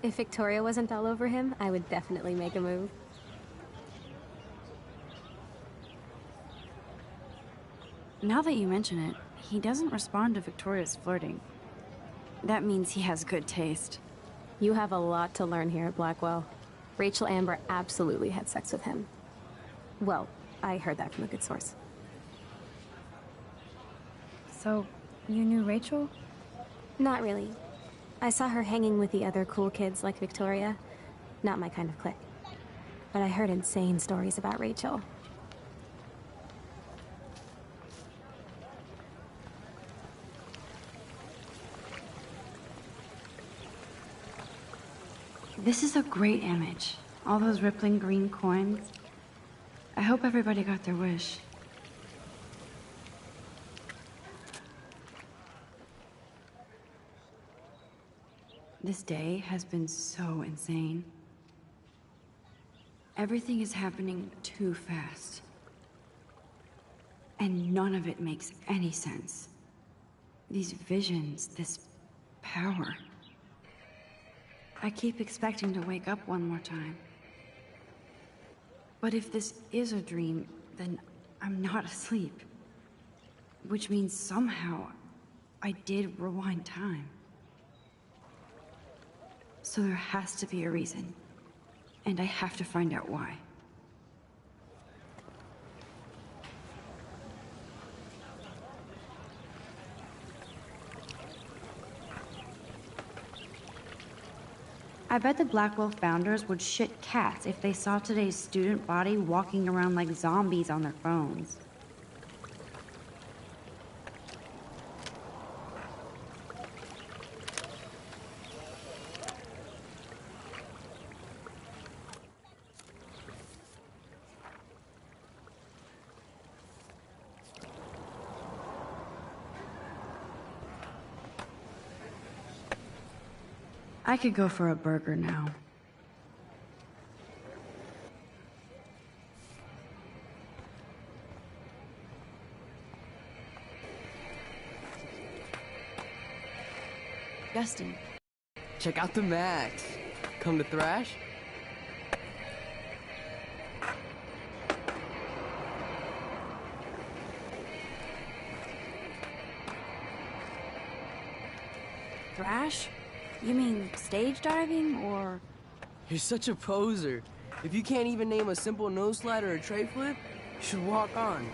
If Victoria wasn't all over him, I would definitely make a move. Now that you mention it, he doesn't respond to Victoria's flirting. That means he has good taste. You have a lot to learn here at Blackwell. Rachel Amber absolutely had sex with him. Well, I heard that from a good source. So, you knew Rachel? Not really. I saw her hanging with the other cool kids like Victoria. Not my kind of clique. But I heard insane stories about Rachel. This is a great image. All those rippling green coins. I hope everybody got their wish. This day has been so insane. Everything is happening too fast. And none of it makes any sense. These visions, this power. I keep expecting to wake up one more time. But if this is a dream, then I'm not asleep. Which means somehow I did rewind time. So there has to be a reason. And I have to find out why. I bet the Blackwell founders would shit cats if they saw today's student body walking around like zombies on their phones. I could go for a burger now. Justin. Check out the Max. Come to thrash? Thrash? You mean stage diving, or...? You're such a poser. If you can't even name a simple nose slide or a tray flip, you should walk on.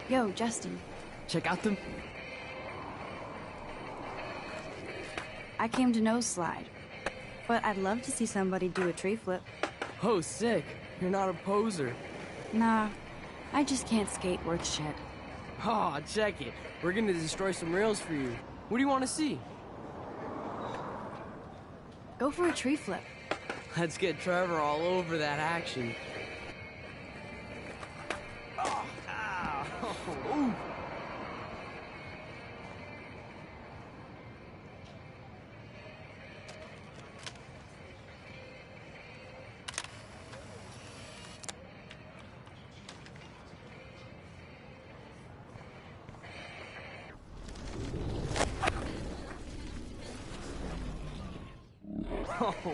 Yo, Justin. Check out the... I came to nose slide, but I'd love to see somebody do a tree flip. Oh, sick. You're not a poser. Nah, I just can't skate worth shit. Aw, check it. We're gonna destroy some rails for you. What do you want to see? Go for a tree flip. Let's get Trevor all over that action. Oh, ow. Ooh. Oh.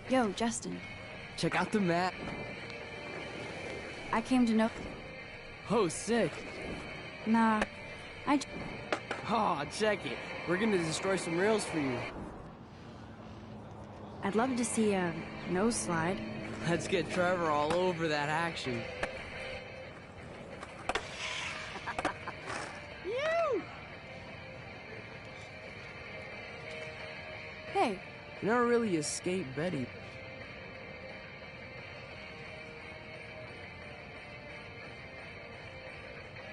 Yo, Justin. Check out the map. I came to know... Oh, sick. Nah, Aw, check it. We're gonna destroy some rails for you. I'd love to see a nose slide. Let's get Trevor all over that action. You never really escaped Betty.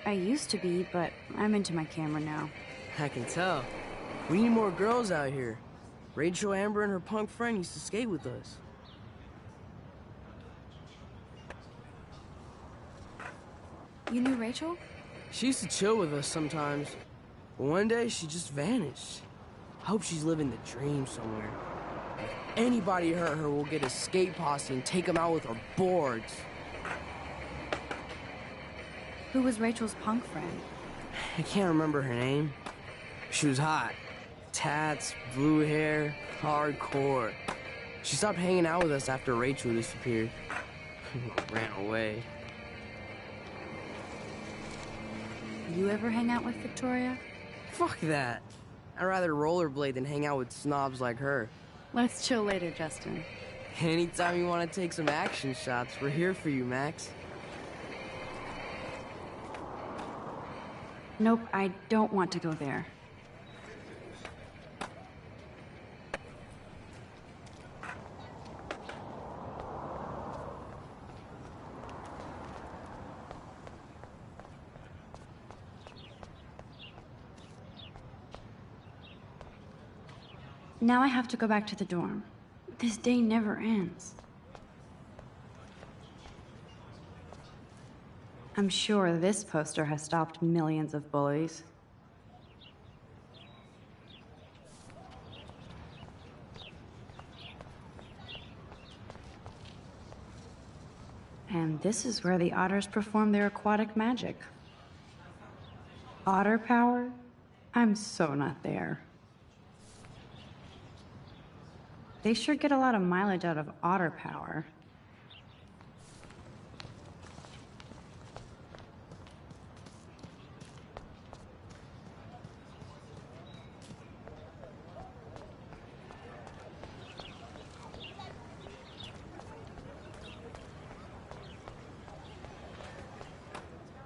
I used to be, but I'm into my camera now. I can tell. We need more girls out here. Rachel, Amber, and her punk friend used to skate with us. You knew Rachel? She used to chill with us sometimes. But one day, she just vanished. I hope she's living the dream somewhere. If anybody hurt her, we'll get a skate posse and take them out with our boards. Who was Rachel's punk friend? I can't remember her name. She was hot. Tats, blue hair, hardcore. She stopped hanging out with us after Rachel disappeared. Ran away. You ever hang out with Victoria? Fuck that. I'd rather rollerblade than hang out with snobs like her. Let's chill later, Justin. Anytime you want to take some action shots, we're here for you, Max. Nope, I don't want to go there. Now I have to go back to the dorm. This day never ends. I'm sure this poster has stopped millions of bullies. And this is where the otters perform their aquatic magic. Otter power? I'm so not there. They sure get a lot of mileage out of otter power.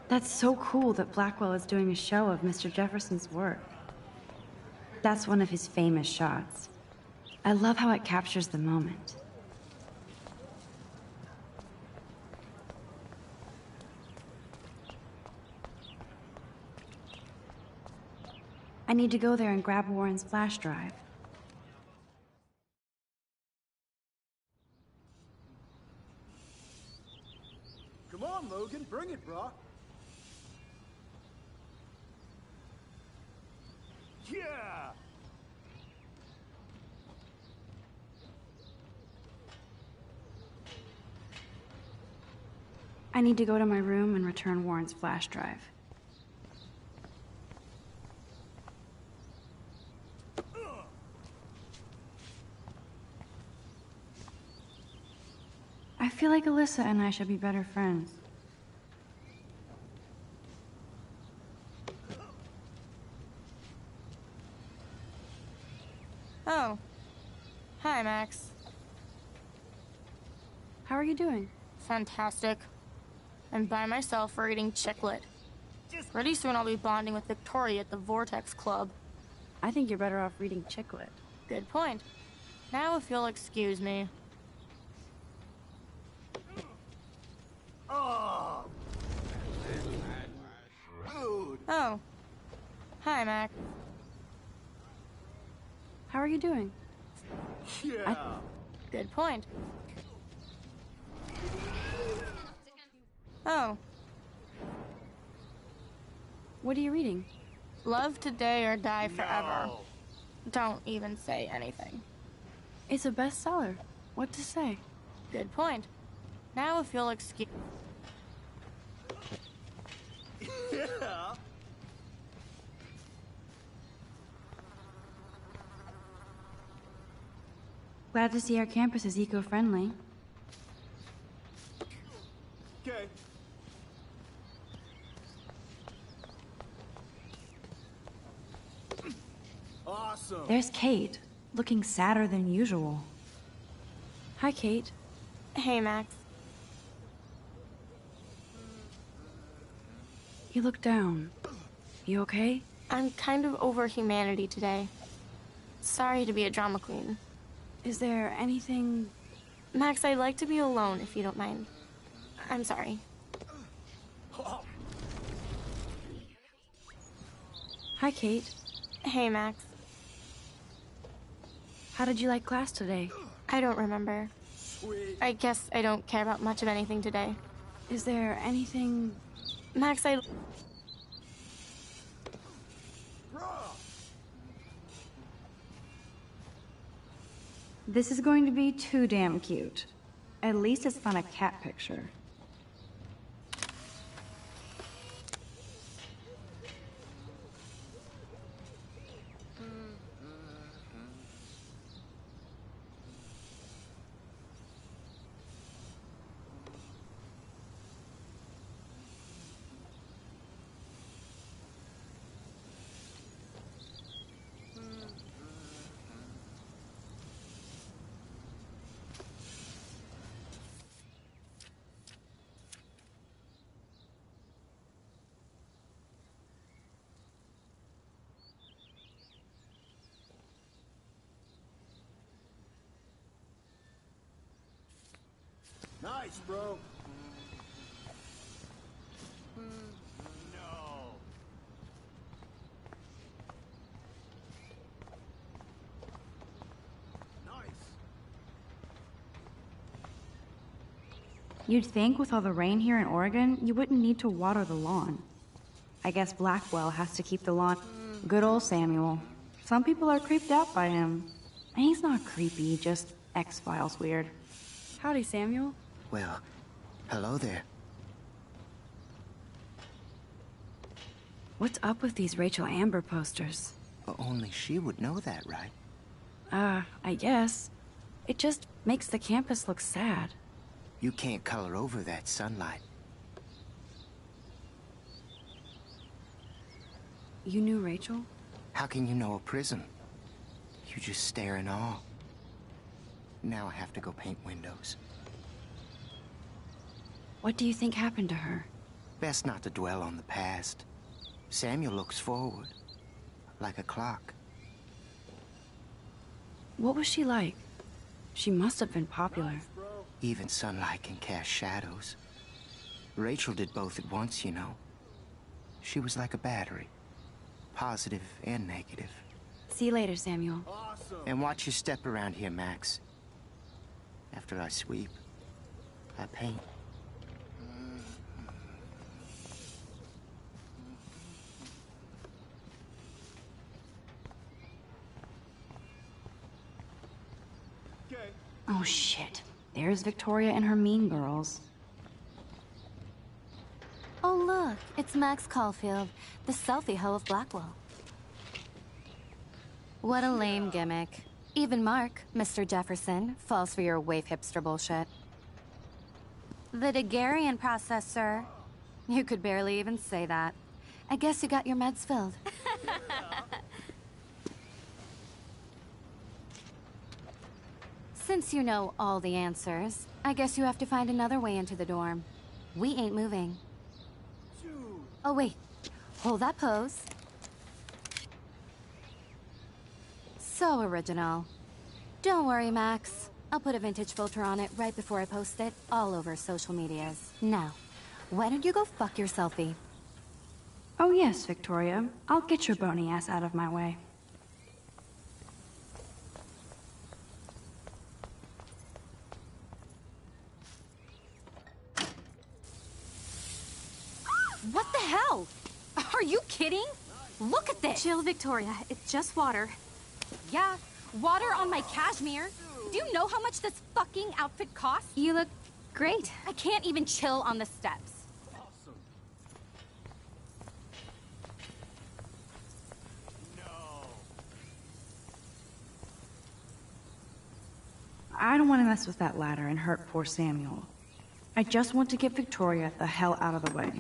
That's so cool that Blackwell is doing a show of Mr. Jefferson's work. That's one of his famous shots. I love how it captures the moment. I need to go there and grab Warren's flash drive. Come on, Logan, bring it, brah. Yeah! I need to go to my room and return Warren's flash drive. I feel like Alyssa and I should be better friends. Oh. Hi, Max. How are you doing? Fantastic. I'm by myself reading Chicklet. Pretty soon I'll be bonding with Victoria at the Vortex Club. I think you're better off reading Chicklet. Good point. Now if you'll excuse me. Oh. Hi, Mac. How are you doing? Yeah. Good point. Oh. What are you reading? Love Today or Die Forever. Don't even say anything. It's a bestseller. What to say? Good point. Now if you'll excuse... Yeah. Glad to see our campus is eco-friendly. Okay. Awesome. There's Kate, looking sadder than usual. Hi, Kate. Hey, Max. You look down. You okay? I'm kind of over humanity today. Sorry to be a drama queen. Is there anything... Max, I'd like to be alone if you don't mind. I'm sorry. Hi, Kate. Hey, Max. How did you like class today? I don't remember. I guess I don't care about much of anything today. Is there anything... Max, This is going to be too damn cute. At least it's not a cat picture. Nice, bro. No. Nice. You'd think with all the rain here in Oregon, you wouldn't need to water the lawn. I guess Blackwell has to keep the lawn. Good old Samuel. Some people are creeped out by him. And he's not creepy, just X-Files weird. Howdy, Samuel. Well, hello there. What's up with these Rachel Amber posters? Only she would know that, right? I guess. It just makes the campus look sad. You can't color over that sunlight. You knew Rachel? How can you know a prism? You just stare in awe. Now I have to go paint windows. What do you think happened to her? Best not to dwell on the past. Samuel looks forward, like a clock. What was she like? She must have been popular. Even sunlight can cast shadows. Rachel did both at once, you know. She was like a battery, positive and negative. See you later, Samuel. Awesome. And watch your step around here, Max. After I sweep, I paint. Okay. Oh, shit. There's Victoria and her mean girls. Oh, look, it's Max Caulfield, the selfie hoe of Blackwell. What a lame gimmick. Even Mark, Mr. Jefferson, falls for your wave hipster bullshit. The Daguerrean process, sir. You could barely even say that. I guess you got your meds filled. Since you know all the answers, I guess you have to find another way into the dorm. We ain't moving. Oh, wait. Hold that pose. So original. Don't worry, Max. I'll put a vintage filter on it right before I post it all over social medias. Now, why don't you go fuck your selfie? Oh, yes, Victoria. I'll get your bony ass out of my way. What the hell? Are you kidding? Look at this! Chill, Victoria. It's just water. Yeah, water on my cashmere. Do you know how much this fucking outfit costs? You look great. I can't even chill on the steps. Awesome. I don't want to mess with that ladder and hurt poor Samuel. I just want to get Victoria the hell out of the way.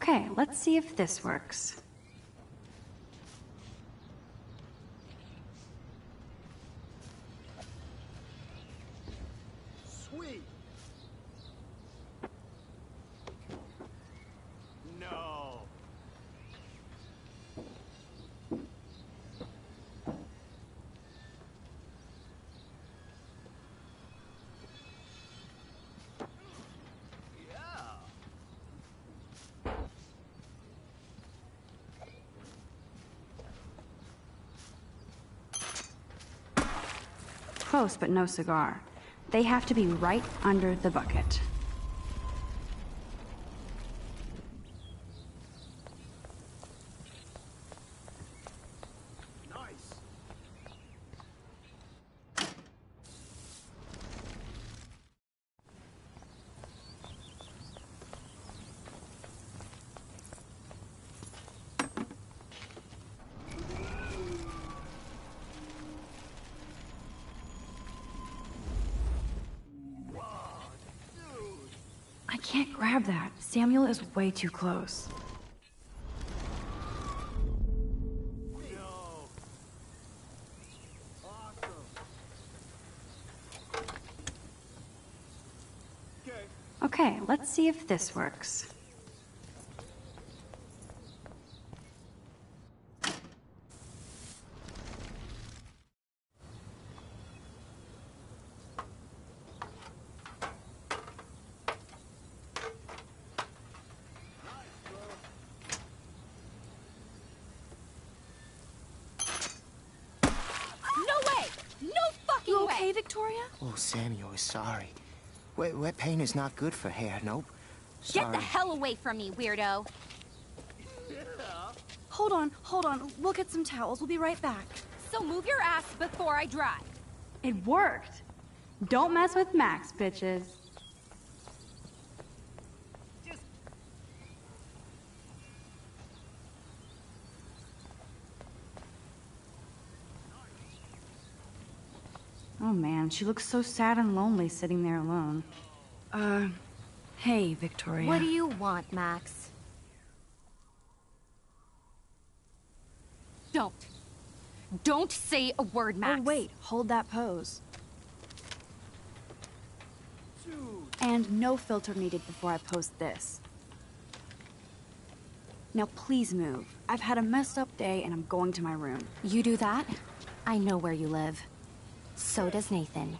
Okay, let's see if this works. Sweet. No. Close, but no cigar. They have to be right under the bucket. Nice. I can't grab that. Samuel is way too close. No. Awesome. Okay. Okay, let's see if this works. You okay, Victoria? Oh, Samuel is sorry. Wet paint is not good for hair, nope. Sorry. Get the hell away from me, weirdo. Hold on. We'll get some towels. We'll be right back. So move your ass before I dry. It worked. Don't mess with Max, bitches. Oh man, she looks so sad and lonely sitting there alone. Hey, Victoria. What do you want, Max? Don't say a word, Max. Oh wait, hold that pose. And no filter needed before I post this. Now please move. I've had a messed up day and I'm going to my room. You do that? I know where you live. So does Nathan.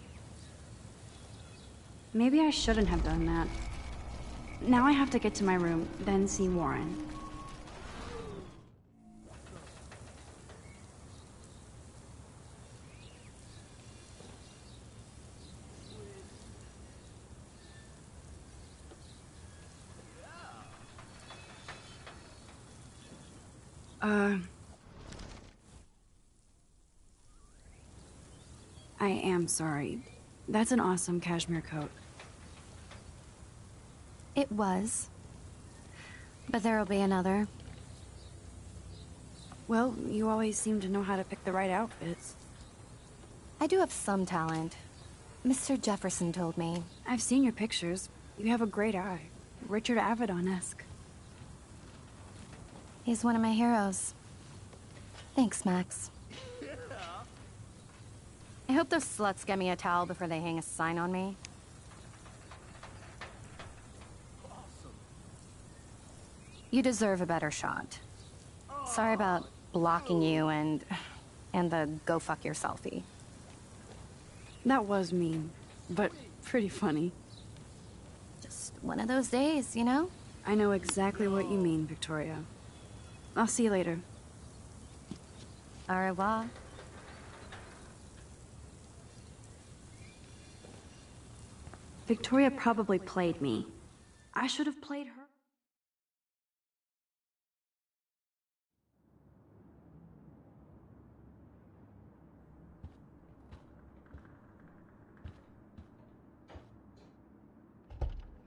Maybe I shouldn't have done that. Now I have to get to my room, then see Warren. I am sorry. That's an awesome cashmere coat. It was. But there'll be another. Well, you always seem to know how to pick the right outfits. I do have some talent. Mr. Jefferson told me. I've seen your pictures. You have a great eye. Richard Avedon-esque. He's one of my heroes. Thanks, Max. I hope those sluts get me a towel before they hang a sign on me. You deserve a better shot. Sorry about blocking you and the go fuck yourselfie. That was mean, but pretty funny. Just one of those days, you know? I know exactly what you mean, Victoria. I'll see you later. Au revoir. Victoria probably played me. I should have played her.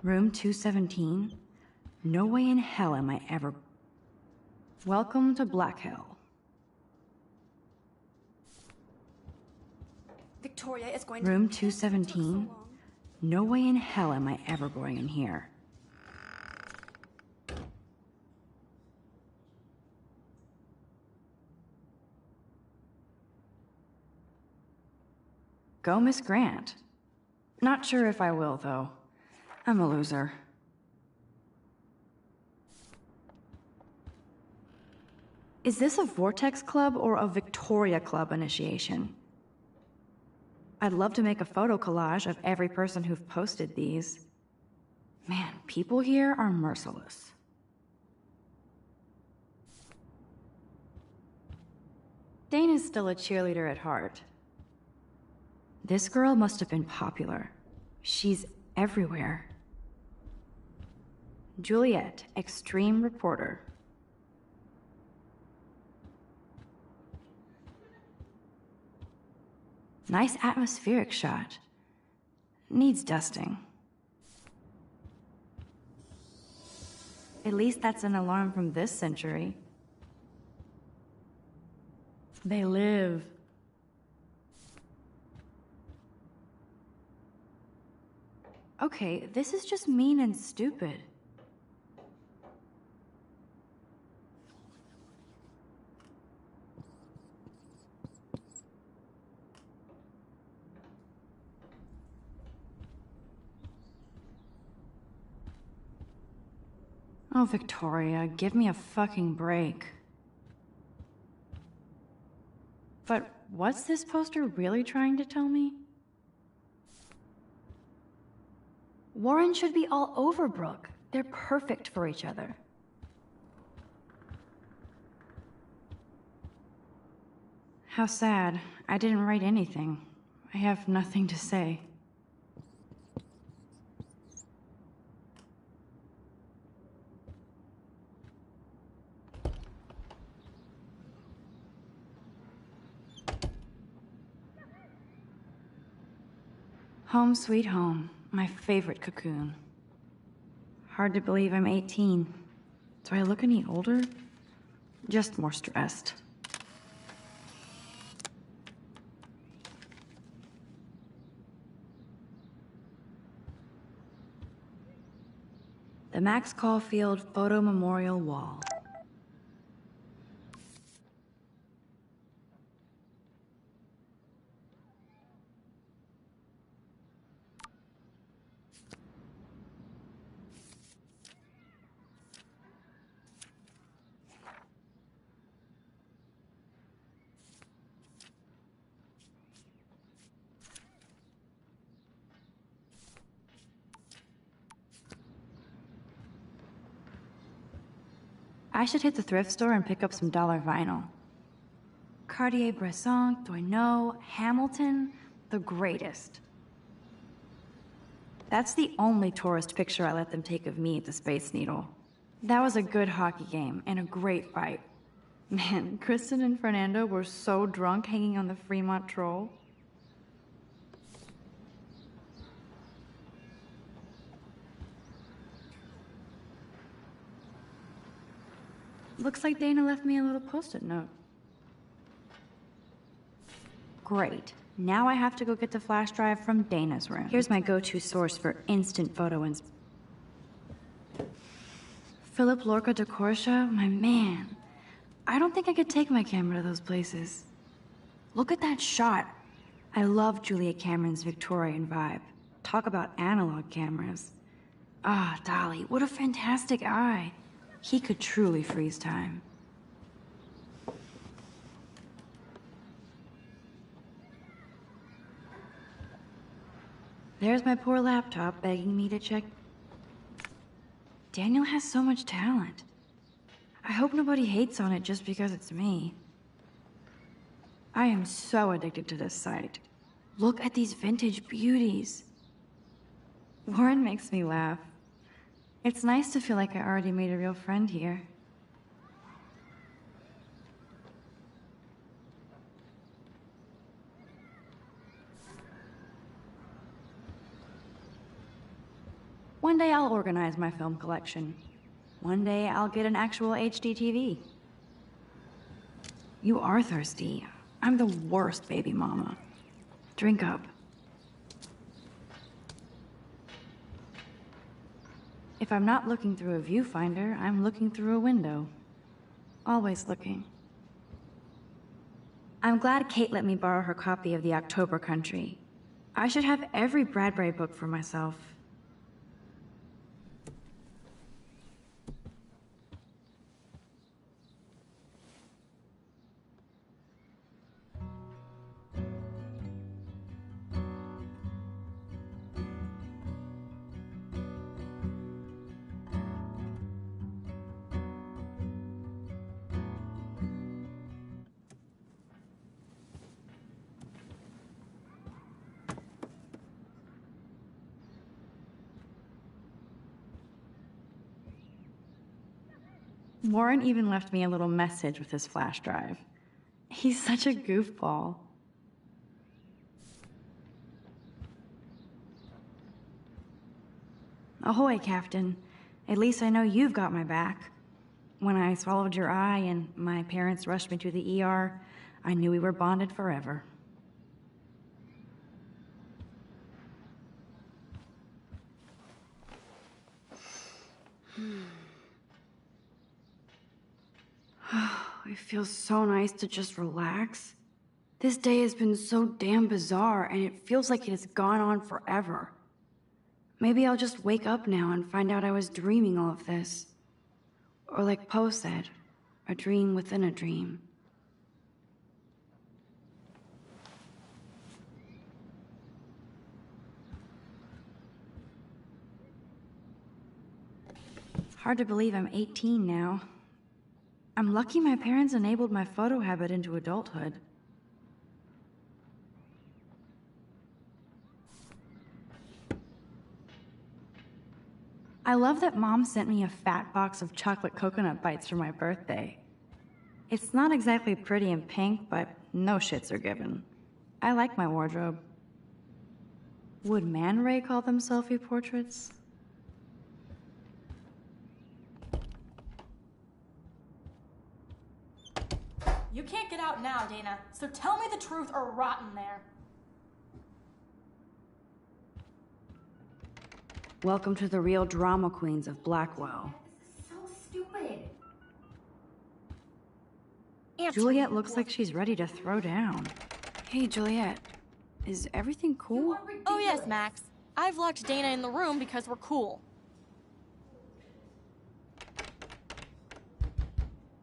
Room 217? No way in hell am I ever... Welcome to Black Hill. Victoria is going Room 217? No way in hell am I ever going in here. Go Miss Grant. Not sure if I will, though. I'm a loser. Is this a Vortex Club or a Victoria Club initiation? I'd love to make a photo collage of every person who've posted these. Man, people here are merciless. Dana's still a cheerleader at heart. This girl must have been popular. She's everywhere. Juliet, extreme reporter. Nice atmospheric shot. Needs dusting. At least that's an alarm from this century. They live. Okay, this is just mean and stupid. Oh, Victoria, give me a fucking break. But what's this poster really trying to tell me? Warren should be all over Brooke. They're perfect for each other. How sad. I didn't write anything. I have nothing to say. Home sweet home, my favorite cocoon. Hard to believe I'm 18. Do I look any older? Just more stressed. The Max Caulfield Photo Memorial Wall. I should hit the thrift store and pick up some dollar vinyl. Cartier-Bresson, Doisneau, Hamilton, the greatest. That's the only tourist picture I let them take of me at the Space Needle. That was a good hockey game and a great fight. Man, Kristen and Fernando were so drunk hanging on the Fremont Troll. Looks like Dana left me a little post-it note. Great. Now I have to go get the flash drive from Dana's room. Here's my go-to source for instant photo ins. Philip Lorca de Corsia, my man. I don't think I could take my camera to those places. Look at that shot. I love Julia Cameron's Victorian vibe. Talk about analog cameras. Ah, Dolly, what a fantastic eye. He could truly freeze time. There's my poor laptop begging me to check. Daniel has so much talent. I hope nobody hates on it just because it's me. I am so addicted to this site. Look at these vintage beauties. Warren makes me laugh. It's nice to feel like I already made a real friend here. One day I'll organize my film collection. One day I'll get an actual HD TV. You are thirsty. I'm the worst baby mama. Drink up. If I'm not looking through a viewfinder, I'm looking through a window. Always looking. I'm glad Kate let me borrow her copy of The October Country. I should have every Bradbury book for myself. Warren even left me a little message with his flash drive. He's such a goofball. Ahoy, Captain. At least I know you've got my back. When I swallowed your eye and my parents rushed me to the ER, I knew we were bonded forever. It feels so nice to just relax. This day has been so damn bizarre, and it feels like it has gone on forever. Maybe I'll just wake up now and find out I was dreaming all of this. Or like Poe said, a dream within a dream. Hard to believe I'm 18 now. I'm lucky my parents enabled my photo habit into adulthood. I love that Mom sent me a fat box of chocolate coconut bites for my birthday. It's not exactly pretty and pink, but no shits are given. I like my wardrobe. Would Man Ray call them selfie portraits? You can't get out now, Dana, so tell me the truth or rot in there. Welcome to the real drama queens of Blackwell. This is so stupid. Juliet looks like she's ready to throw down. Hey, Juliet. Is everything cool? Oh yes, Max. I've locked Dana in the room because we're cool.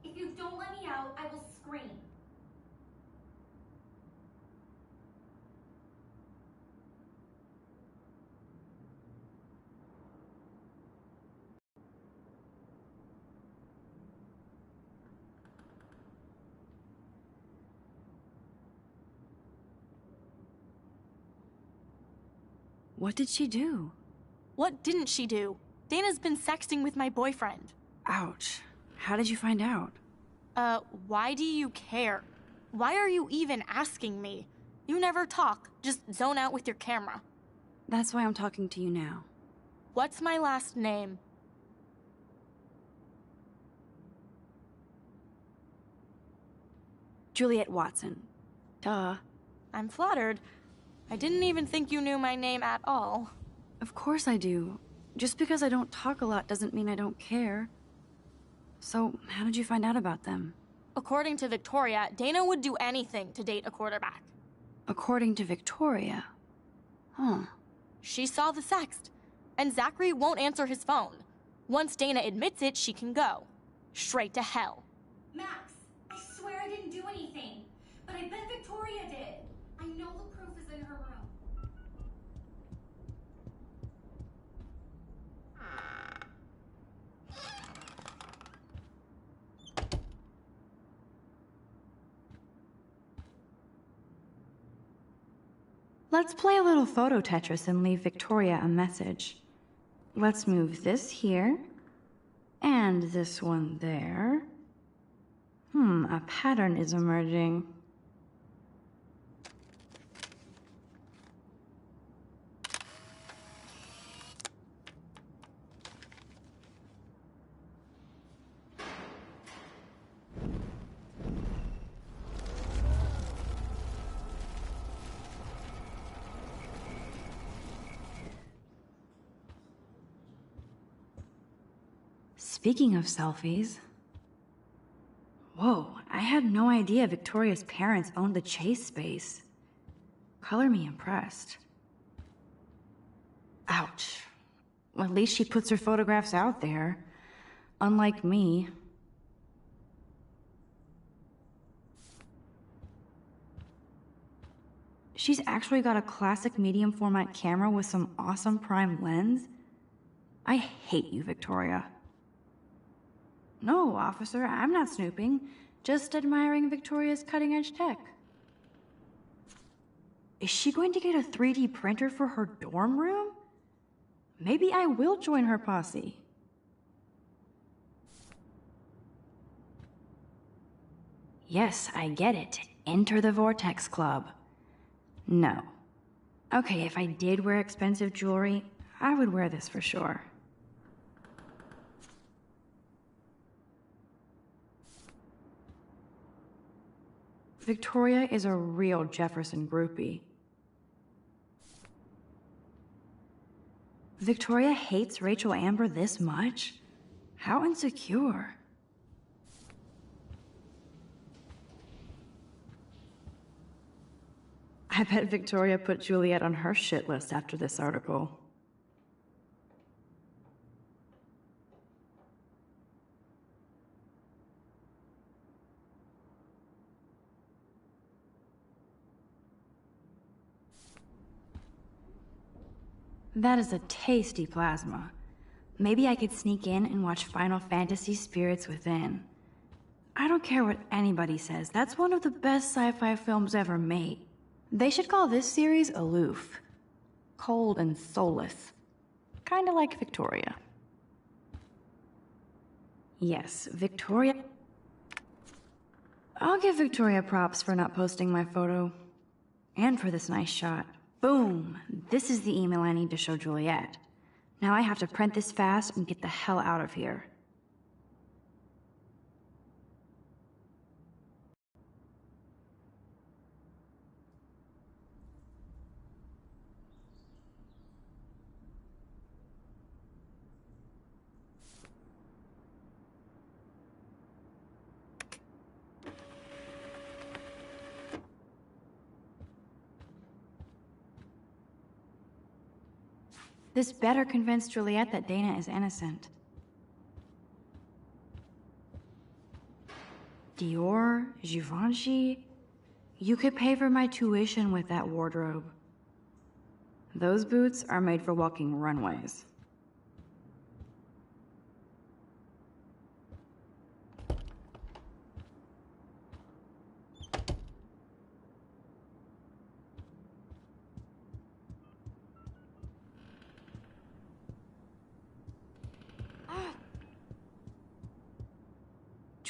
If you don't let me out, I will scream. What did she do? What didn't she do? Dana's been sexting with my boyfriend. Ouch. How did you find out? Why do you care? Why are you even asking me? You never talk, just zone out with your camera. That's why I'm talking to you now. What's my last name? Juliet Watson. Duh. I'm flattered. I didn't even think you knew my name at all. Of course I do. Just because I don't talk a lot doesn't mean I don't care. So, how did you find out about them? According to Victoria, Dana would do anything to date a quarterback. According to Victoria? Huh. She saw the sext, and Zachary won't answer his phone. Once Dana admits it, she can go. Straight to hell. Max, I swear I didn't do anything. But I bet Victoria did. I know the proof is in her room. Let's play a little photo Tetris and leave Victoria a message. Let's move this here, and this one there. A pattern is emerging. Speaking of selfies... Whoa, I had no idea Victoria's parents owned the Chase space. Color me impressed. Ouch. Well, at least she puts her photographs out there. Unlike me. She's actually got a classic medium format camera with some awesome prime lens. I hate you, Victoria. No, officer, I'm not snooping. Just admiring Victoria's cutting edge tech. Is she going to get a 3D printer for her dorm room? Maybe I will join her posse. Yes, I get it. Enter the Vortex Club. No. Okay, if I did wear expensive jewelry, I would wear this for sure. Victoria is a real Jefferson groupie. Victoria hates Rachel Amber this much? How insecure. I bet Victoria put Juliet on her shit list after this article. That is a tasty plasma. Maybe I could sneak in and watch Final Fantasy Spirits Within. I don't care what anybody says, that's one of the best sci-fi films ever made. They should call this series aloof. Cold and soulless. Kinda like Victoria. Yes, Victoria... I'll give Victoria props for not posting my photo. And for this nice shot. Boom! This is the email I need to show Juliet. Now I have to print this fast and get the hell out of here. This better convince Juliet that Dana is innocent. Dior, Givenchy, you could pay for my tuition with that wardrobe. Those boots are made for walking runways.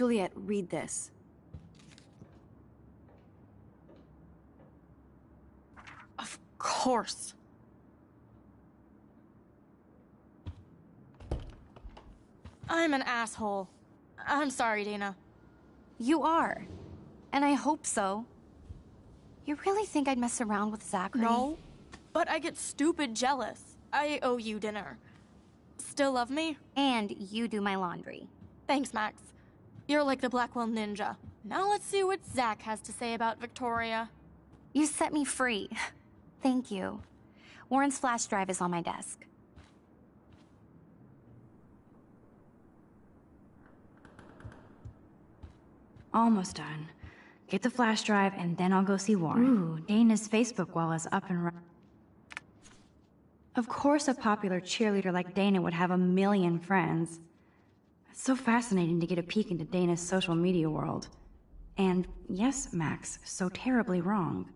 Juliet, read this. Of course. I'm an asshole. I'm sorry, Dana. You are. And I hope so. You really think I'd mess around with Zachary? No, but I get stupid jealous. I owe you dinner. Still love me? And you do my laundry. Thanks, Max. You're like the Blackwell Ninja. Now let's see what Zach has to say about Victoria. You set me free. Thank you. Warren's flash drive is on my desk. Almost done. Get the flash drive and then I'll go see Warren. Ooh, Dana's Facebook wall is up and running. Of course a popular cheerleader like Dana would have a million friends. It's so fascinating to get a peek into Dana's social media world. And yes, Max, so terribly wrong.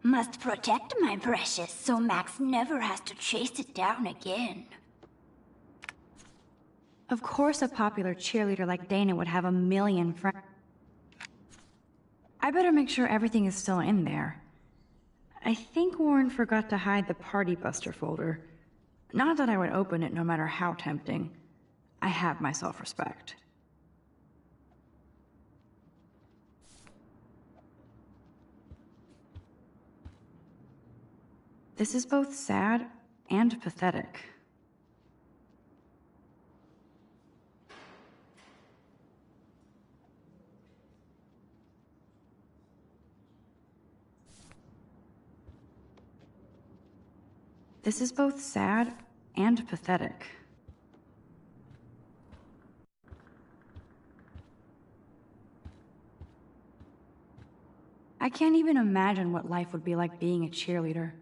Must protect my precious so Max never has to chase it down again. Of course a popular cheerleader like Dana would have a million friends. I better make sure everything is still in there. I think Warren forgot to hide the Party Buster folder. Not that I would open it no matter how tempting. I have my self-respect. This is both sad and pathetic. This is both sad and pathetic. I can't even imagine what life would be like being a cheerleader.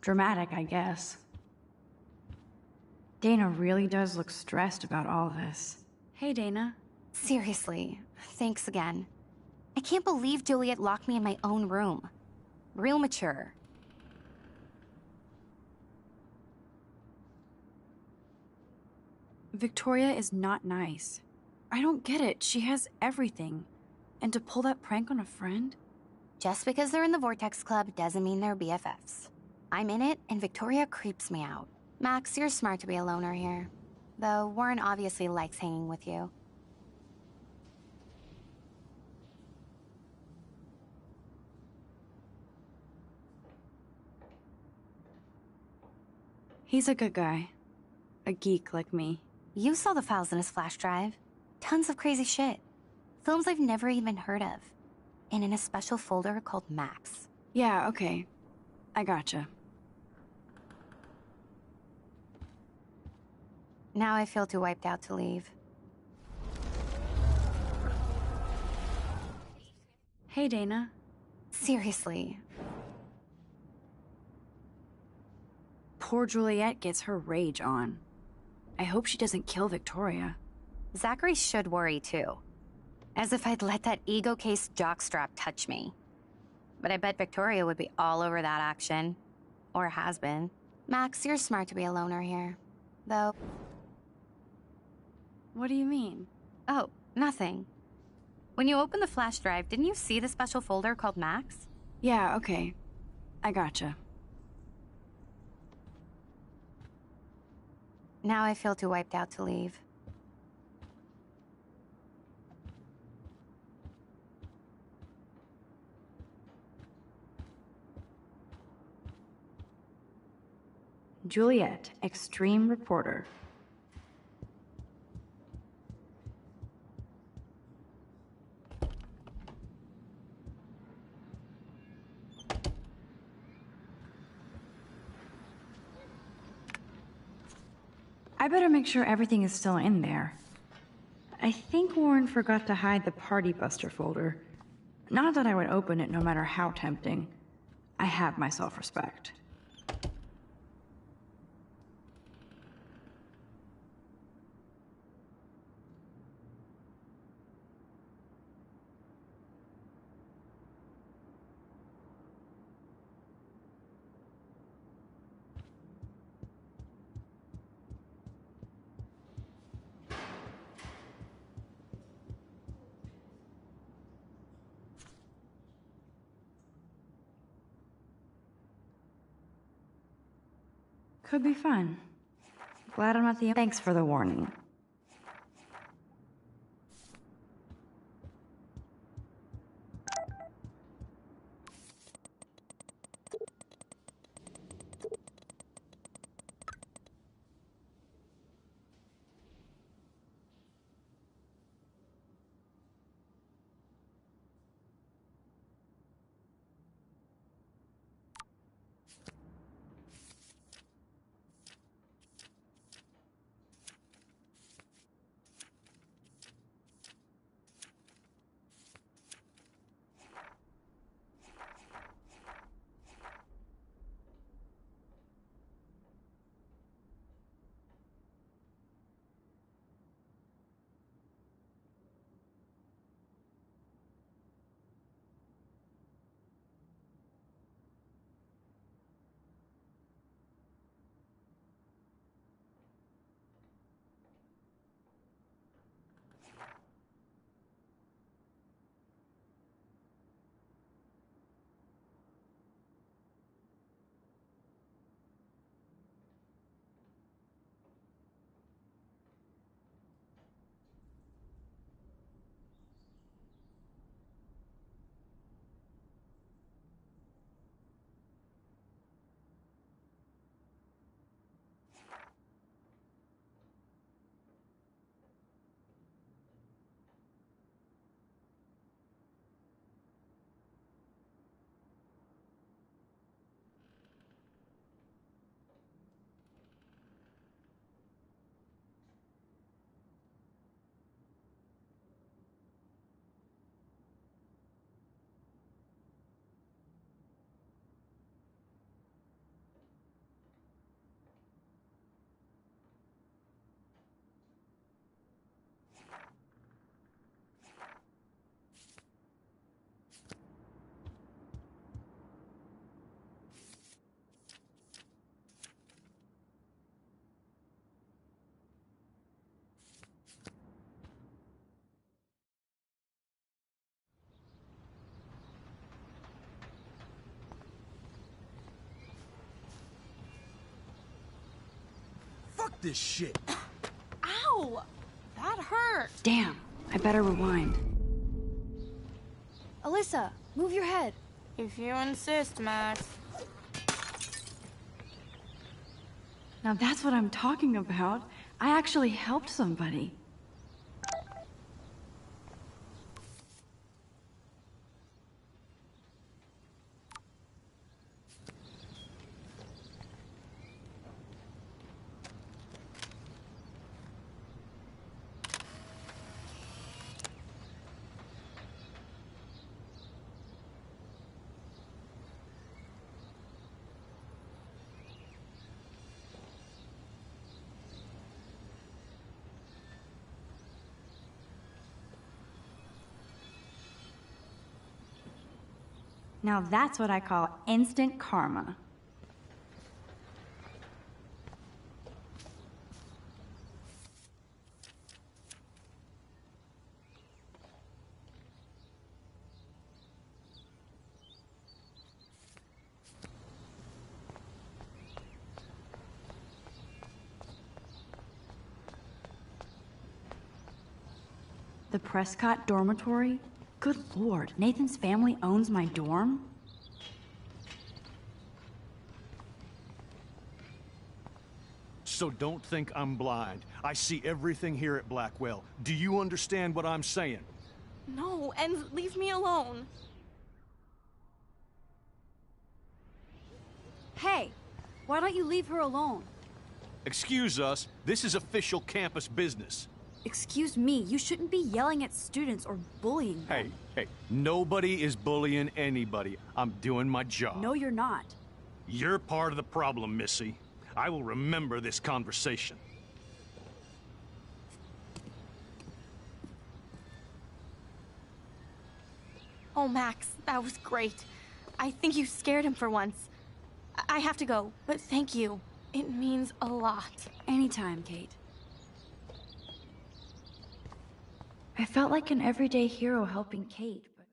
Dramatic, I guess. Dana really does look stressed about all this. Hey, Dana. Seriously, thanks again. I can't believe Juliet locked me in my own room. Real mature. Victoria is not nice. I don't get it. She has everything. And to pull that prank on a friend? Just because they're in the Vortex Club doesn't mean they're BFFs. I'm in it, and Victoria creeps me out. Max, you're smart to be a loner here. Though Warren obviously likes hanging with you. He's a good guy. A geek like me. You saw the files in his flash drive. Tons of crazy shit. Films I've never even heard of. And in a special folder called Max. Yeah, okay. I gotcha. Now I feel too wiped out to leave. Hey, Dana. Seriously. Poor Juliet gets her rage on. I hope she doesn't kill Victoria. Zachary should worry too. As if I'd let that ego-cased jockstrap touch me. But I bet Victoria would be all over that action. Or has been. Max, you're smart to be a loner here. Though... What do you mean? Oh, nothing. When you opened the flash drive, didn't you see the special folder called Max? Yeah, okay. I gotcha. Now I feel too wiped out to leave. Juliet, extreme reporter. I better make sure everything is still in there. I think Warren forgot to hide the Party Buster folder. Not that I would open it no matter how tempting. I have my self-respect. Could be fun. Glad I'm not the... Thanks for the warning. this shit. Ow! That hurt. Damn, I better rewind. Alyssa, move your head. If you insist, Max. Now that's what I'm talking about. I actually helped somebody. Now that's what I call instant karma. The Prescott dormitory? Good lord, Nathan's family owns my dorm? So don't think I'm blind. I see everything here at Blackwell. Do you understand what I'm saying? No, and leave me alone. Hey, why don't you leave her alone? Excuse us, this is official campus business. Excuse me, you shouldn't be yelling at students or bullying them. Hey, nobody is bullying anybody. I'm doing my job. No, you're not. You're part of the problem, Missy. I will remember this conversation. Oh, Max, that was great. I think you scared him for once. I have to go, but thank you. It means a lot. Anytime, Kate. I felt like an everyday hero helping Kate, but...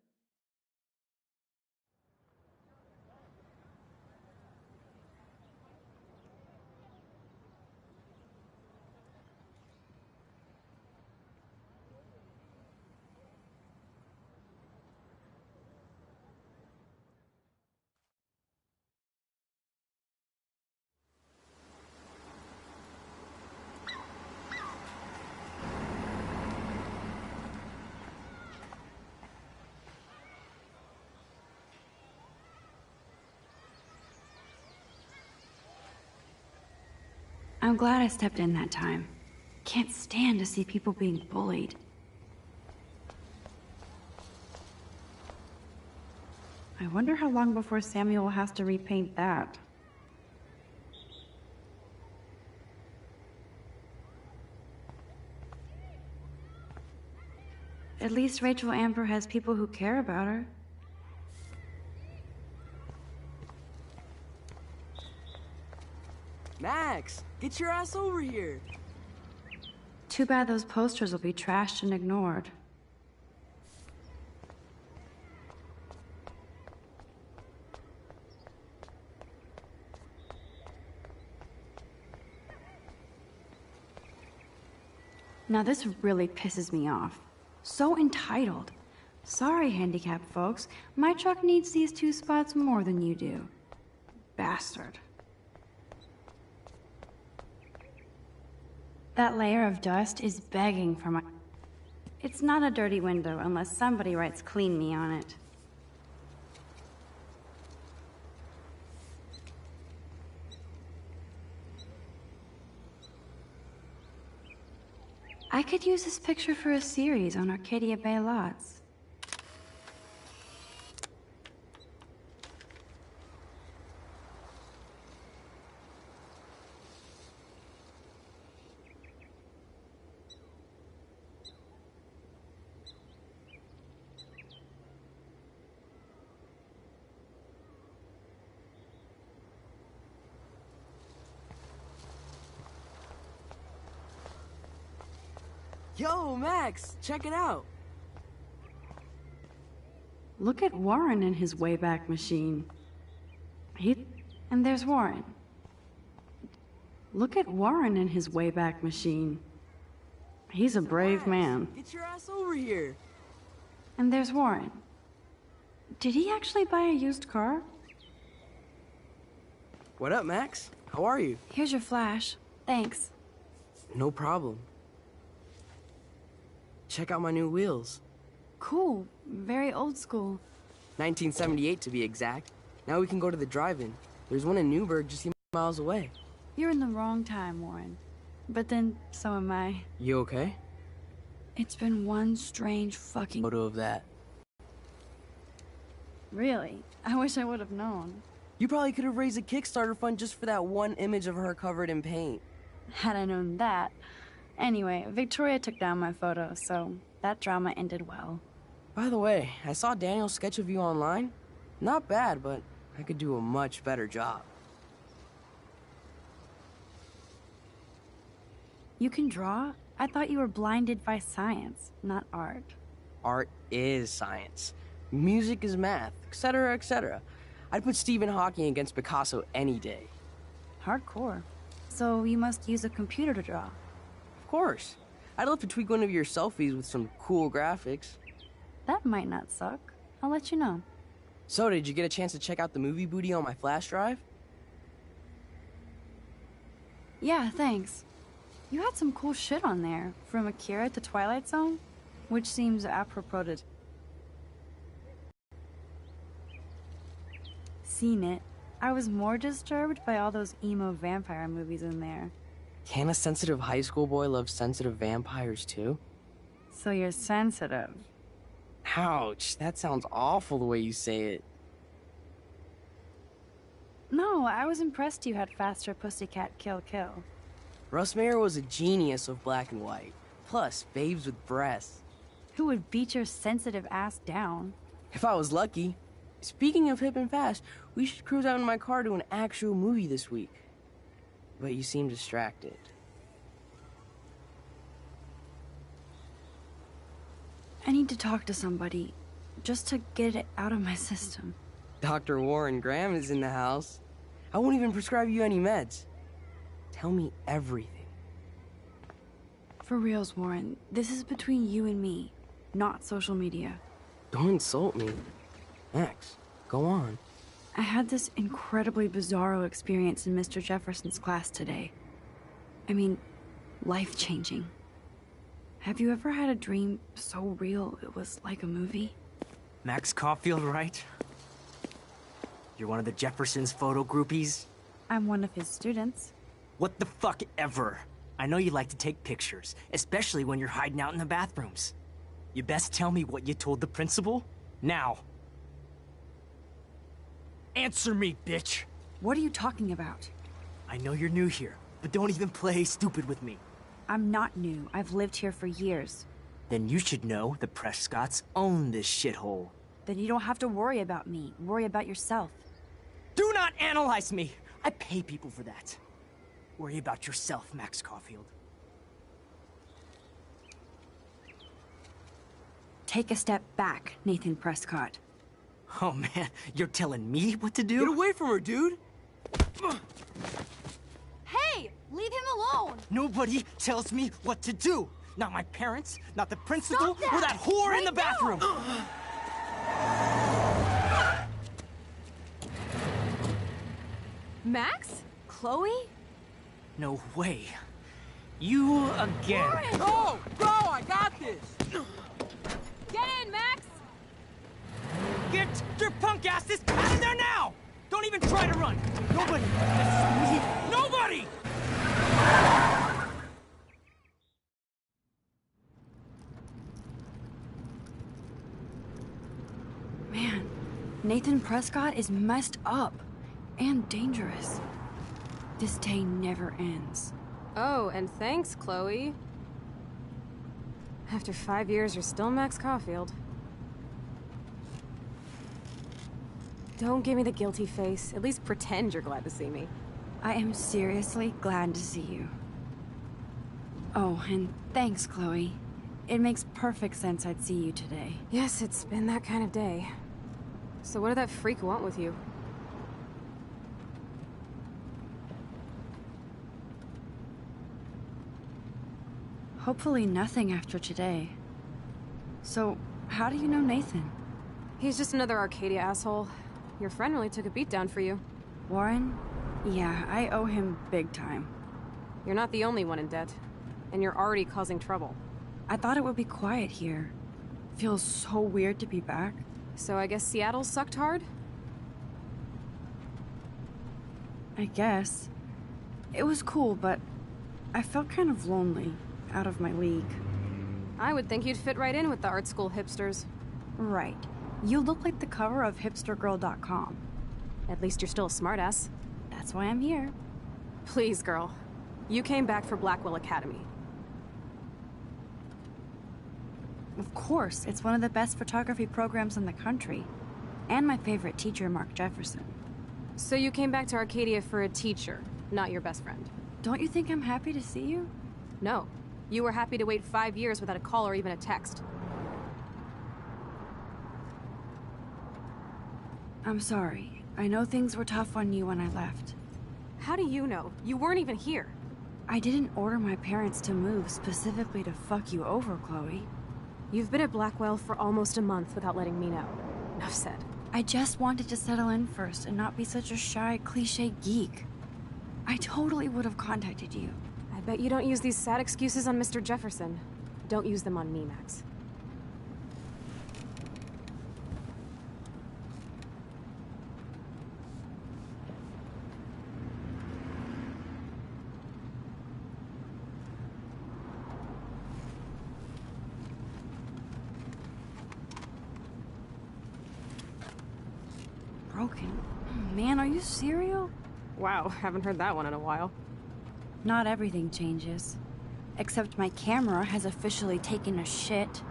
I'm glad I stepped in that time. Can't stand to see people being bullied. I wonder how long before Samuel has to repaint that. At least Rachel Amber has people who care about her. Max, get your ass over here. Too bad those posters will be trashed and ignored. Now this really pisses me off. So entitled. Sorry, handicapped folks. My truck needs these 2 spots more than you do. Bastard. That layer of dust is begging for my... It's not a dirty window unless somebody writes "clean me" on it. I could use this picture for a series on Arcadia Bay lots. Yo, Max, check it out. Look at Warren and his Wayback Machine. And there's Warren. Look at Warren in his Wayback Machine. He's a brave man. Get your ass over here. And there's Warren. Did he actually buy a used car? What up, Max? How are you? Here's your flash. Thanks. No problem. Check out my new wheels. Cool. Very old school. 1978 to be exact. Now we can go to the drive-in. There's one in Newburgh just a few miles away. You're in the wrong time, Warren. But then, so am I. You okay? It's been one strange fucking photo of that. Really? I wish I would have known. You probably could have raised a Kickstarter fund just for that one image of her covered in paint. Had I known that. Anyway, Victoria took down my photo, so that drama ended well. By the way, I saw Daniel's sketch of you online. Not bad, but I could do a much better job. You can draw? I thought you were blinded by science, not art. Art is science. Music is math, etc., etc. I'd put Stephen Hawking against Picasso any day. Hardcore. So you must use a computer to draw. Of course. I'd love to tweak one of your selfies with some cool graphics. That might not suck. I'll let you know. So, did you get a chance to check out the movie booty on my flash drive? Yeah, thanks. You had some cool shit on there, from Akira to Twilight Zone, which seems apropos to... Seen it. I was more disturbed by all those emo vampire movies in there. Can a sensitive high school boy love sensitive vampires too? So you're sensitive. Ouch, that sounds awful the way you say it. No, I was impressed you had faster Pussycat Kill Kill. Russ Meyer was a genius of black and white. Plus, babes with breasts. Who would beat your sensitive ass down? If I was lucky. Speaking of hip and fast, we should cruise out in my car to an actual movie this week. But you seem distracted. I need to talk to somebody, just to get it out of my system. Dr. Warren Graham is in the house. I won't even prescribe you any meds. Tell me everything. For reals, Warren, this is between you and me, not social media. Don't insult me. Max, go on. I had this incredibly bizarro experience in Mr. Jefferson's class today. I mean, life-changing. Have you ever had a dream so real it was like a movie? Max Caulfield, right? You're one of the Jefferson's photo groupies? I'm one of his students. What the fuck ever? I know you like to take pictures, especially when you're hiding out in the bathrooms. You best tell me what you told the principal, now. Answer me, bitch! What are you talking about? I know you're new here, but don't even play stupid with me. I'm not new. I've lived here for years. Then you should know the Prescotts own this shithole. Then you don't have to worry about me. Worry about yourself. Do not analyze me! I pay people for that. Worry about yourself, Max Caulfield. Take a step back, Nathan Prescott. Oh man, you're telling me what to do? Get away from her, dude! Hey! Leave him alone! Nobody tells me what to do! Not my parents, not the principal, Stop or that whore right in the bathroom! Max? Chloe? No way. You again. Oh, go! I got this! Get in, Max! Get your punk asses out of there now! Don't even try to run! Nobody! That's me! Nobody! Man, Nathan Prescott is messed up. And dangerous. This day never ends. Oh, and thanks, Chloe. After 5 years, you're still Max Caulfield. Don't give me the guilty face. At least pretend you're glad to see me. I am seriously glad to see you. Oh, and thanks, Chloe. It makes perfect sense I'd see you today. Yes, it's been that kind of day. So what did that freak want with you? Hopefully nothing after today. So, how do you know Nathan? He's just another Arcadia asshole. Your friend really took a beat down for you. Warren? Yeah, I owe him big time. You're not the only one in debt. And you're already causing trouble. I thought it would be quiet here. Feels so weird to be back. So I guess Seattle sucked hard? I guess. It was cool, but I felt kind of lonely, out of my league. I would think you'd fit right in with the art school hipsters. Right. You look like the cover of hipstergirl.com. At least you're still a smartass. That's why I'm here. Please, girl. You came back for Blackwell Academy. Of course, it's one of the best photography programs in the country. And my favorite teacher, Mark Jefferson. So you came back to Arcadia for a teacher, not your best friend. Don't you think I'm happy to see you? No. You were happy to wait 5 years without a call or even a text. I'm sorry. I know things were tough on you when I left. How do you know? You weren't even here. I didn't order my parents to move specifically to fuck you over, Chloe. You've been at Blackwell for almost a month without letting me know. Enough said. I just wanted to settle in first and not be such a shy, cliché geek. I totally would have contacted you. I bet you don't use these sad excuses on Mr. Jefferson. Don't use them on me, Max. Broken? Man, are you serial? Wow, haven't heard that one in a while. Not everything changes. Except my camera has officially taken a shit.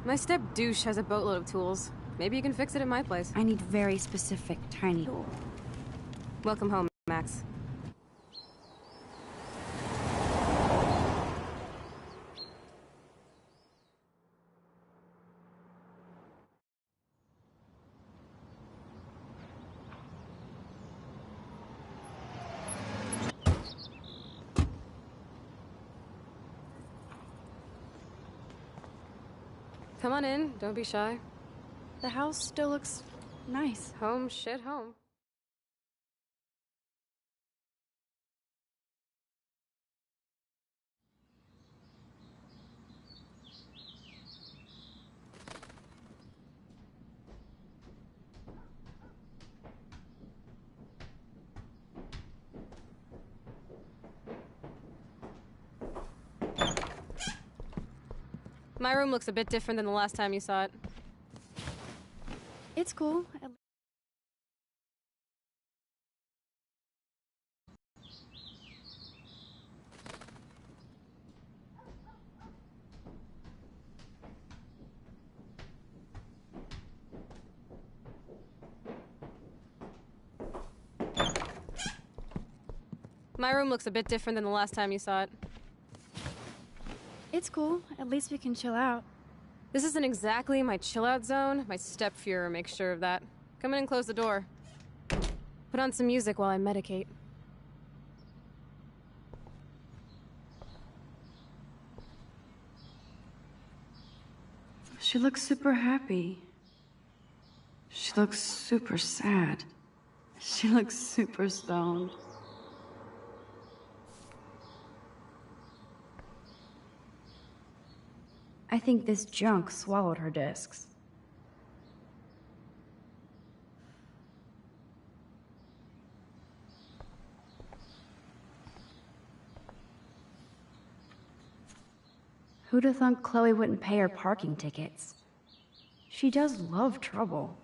My step douche has a boatload of tools. Maybe you can fix it at my place. I need very specific, tiny tools. Welcome home, Max. Come on in, don't be shy. The house still looks nice. Home shit home. My room looks a bit different than the last time you saw it. It's cool. My room looks a bit different than the last time you saw it. It's cool. At least we can chill out. This isn't exactly my chill-out zone. My step-fuhrer makes sure of that. Come in and close the door. Put on some music while I medicate. She looks super happy. She looks super sad. She looks super stoned. I think this junk swallowed her discs. Who'd have thought Chloe wouldn't pay her parking tickets? She does love trouble.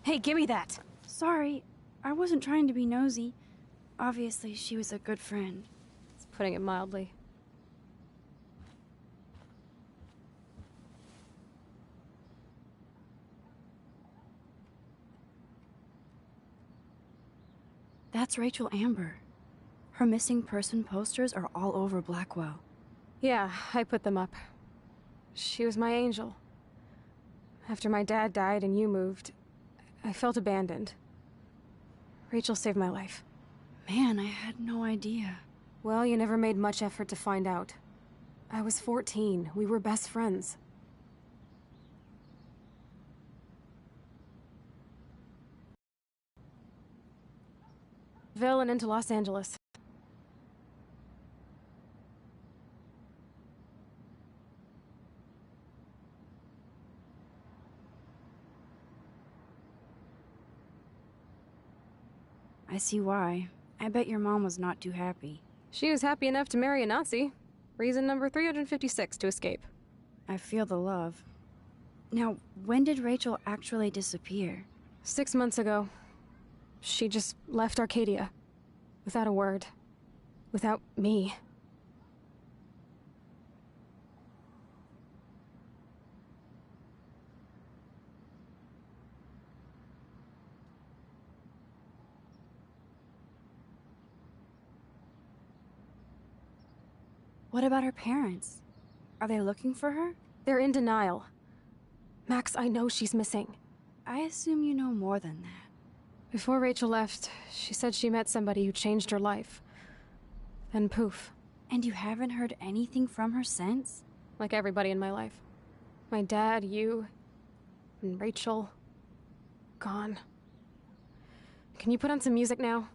Hey, give me that! Sorry, I wasn't trying to be nosy. Obviously, she was a good friend. It's putting it mildly. That's Rachel Amber. Her missing person posters are all over Blackwell. Yeah, I put them up. She was my angel. After my dad died and you moved, I felt abandoned. Rachel saved my life. Man, I had no idea. Well, you never made much effort to find out. I was 14. We were best friends. Ville and into Los Angeles. I see why. I bet your mom was not too happy. She was happy enough to marry a Nazi. Reason number 356 to escape. I feel the love. Now, when did Rachel actually disappear? 6 months ago. She just left Arcadia. Without a word. Without me. What about her parents? Are they looking for her? They're in denial. Max, I know she's missing. I assume you know more than that. Before Rachel left, she said she met somebody who changed her life. Then poof. And you haven't heard anything from her since? Like everybody in my life. My dad, you, and Rachel. Gone. Can you put on some music now?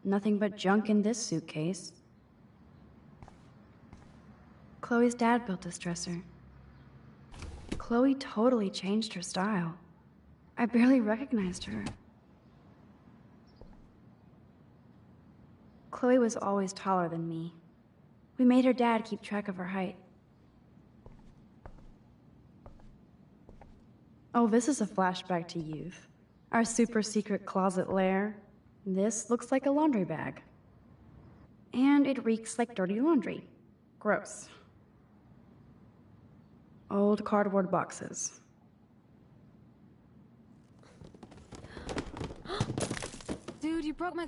Nothing but junk in this suitcase. Chloe's dad built this dresser. Chloe totally changed her style. I barely recognized her. Chloe was always taller than me. We made her dad keep track of her height. Oh, this is a flashback to youth. Our super secret closet lair. This looks like a laundry bag. And it reeks like dirty laundry. Gross. Old cardboard boxes. Dude, you broke my...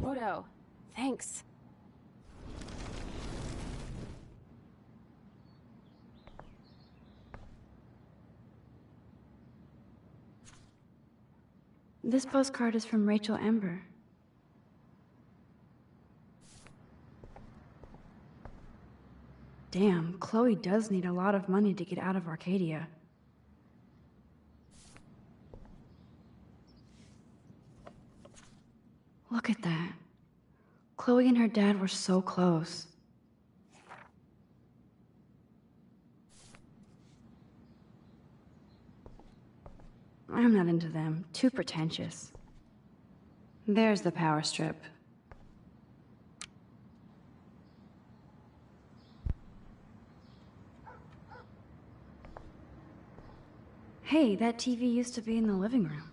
Photo. Thanks. This postcard is from Rachel Amber. Damn, Chloe does need a lot of money to get out of Arcadia. Look at that. Chloe and her dad were so close. I'm not into them. Too pretentious. There's the power strip. Hey, that TV used to be in the living room.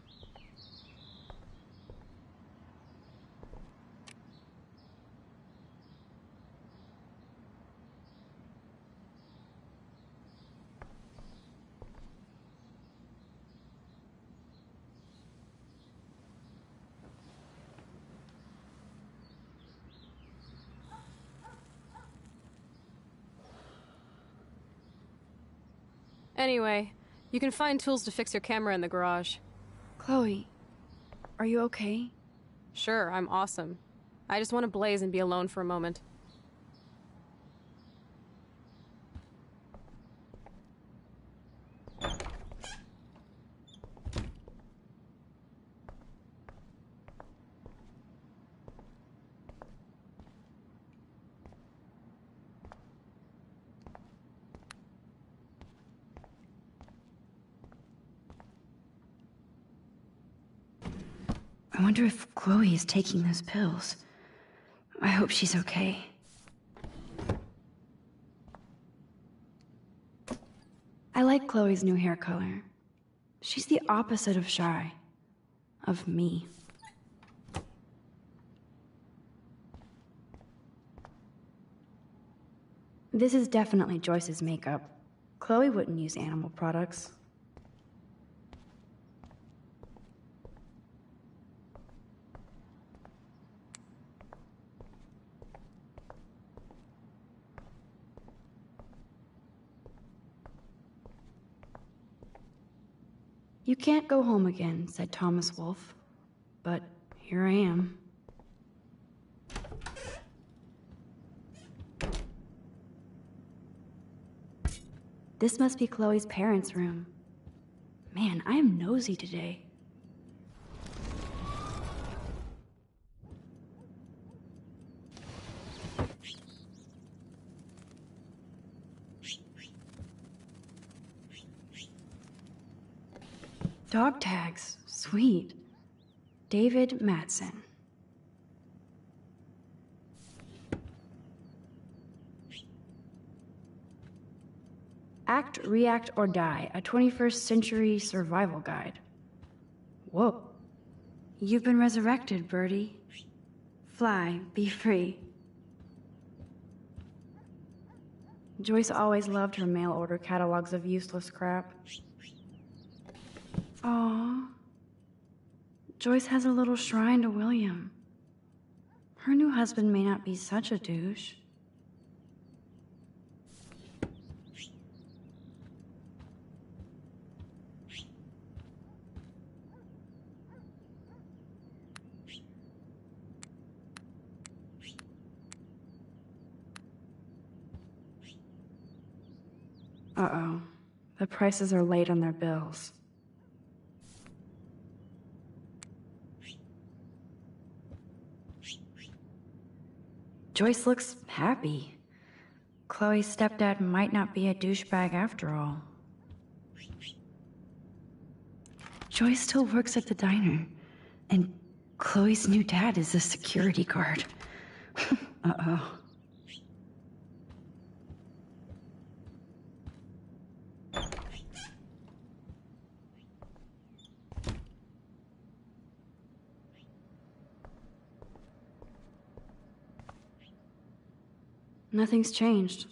Anyway, you can find tools to fix your camera in the garage. Chloe, are you okay? Sure, I'm awesome. I just want to blaze and be alone for a moment. I wonder if Chloe is taking those pills. I hope she's okay. I like Chloe's new hair color. She's the opposite of shy. Of me. This is definitely Joyce's makeup. Chloe wouldn't use animal products. You can't go home again, said Thomas Wolfe. But here I am. This must be Chloe's parents' room. Man, I am nosy today. Dog tags. Sweet. David Matson. Act, React, or Die, a 21st century survival guide. Whoa. You've been resurrected, Birdie. Fly, be free. Joyce always loved her mail-order catalogs of useless crap. Aww. Joyce has a little shrine to William. Her new husband may not be such a douche. Uh-oh. The prices are late on their bills. Joyce looks happy. Chloe's stepdad might not be a douchebag after all. Joyce still works at the diner, and Chloe's new dad is a security guard. Uh-oh. Nothing's changed,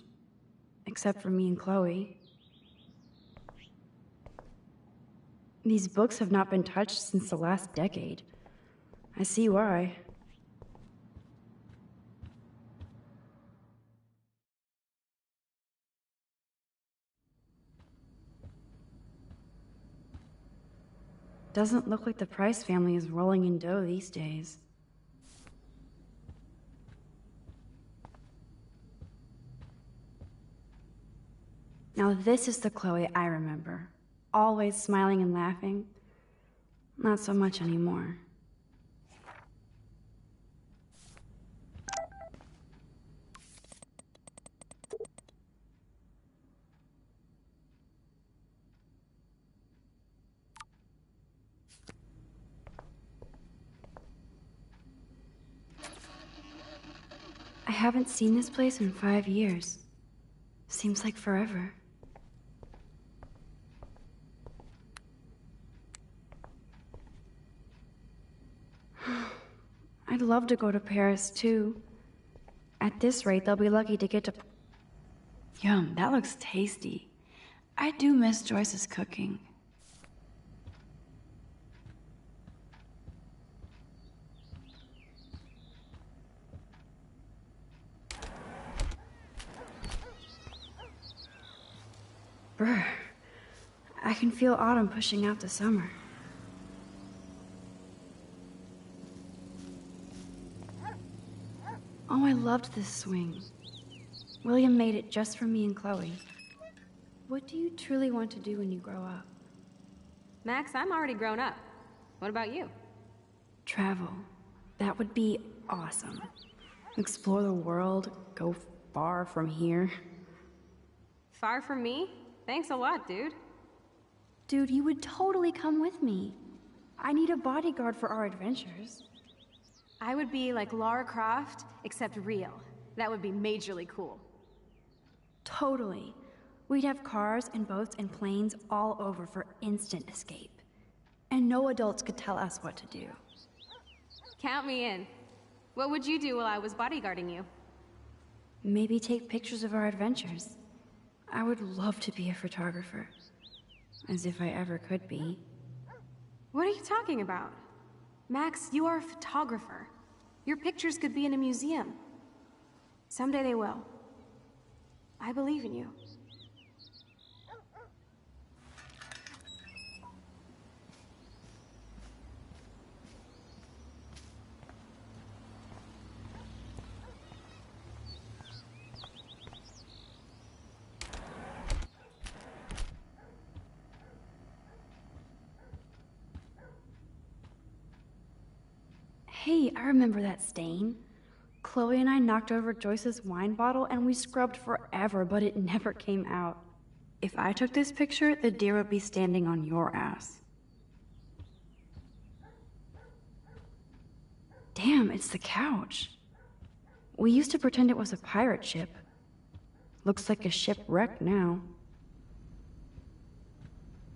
except for me and Chloe. These books have not been touched since the last decade. I see why. Doesn't look like the Price family is rolling in dough these days. Now this is the Chloe I remember. Always smiling and laughing. Not so much anymore. I haven't seen this place in 5 years. Seems like forever. I'd love to go to Paris, too. At this rate, they'll be lucky to get to... Yum, that looks tasty. I do miss Joyce's cooking. Brr. I can feel autumn pushing out the summer. Oh, I loved this swing. William made it just for me and Chloe. What do you truly want to do when you grow up? Max, I'm already grown up. What about you? Travel. That would be awesome. Explore the world, go far from here. Far from me? Thanks a lot, dude. Dude, you would totally come with me. I need a bodyguard for our adventures. I would be like Lara Croft, except real. That would be majorly cool. Totally. We'd have cars and boats and planes all over for instant escape. And no adults could tell us what to do. Count me in. What would you do while I was bodyguarding you? Maybe take pictures of our adventures. I would love to be a photographer. As if I ever could be. What are you talking about? Max, you are a photographer. Your pictures could be in a museum. Someday they will. I believe in you. Hey, I remember that stain. Chloe and I knocked over Joyce's wine bottle and we scrubbed forever, but it never came out. If I took this picture, the deer would be standing on your ass. Damn, it's the couch. We used to pretend it was a pirate ship. Looks like a shipwreck now.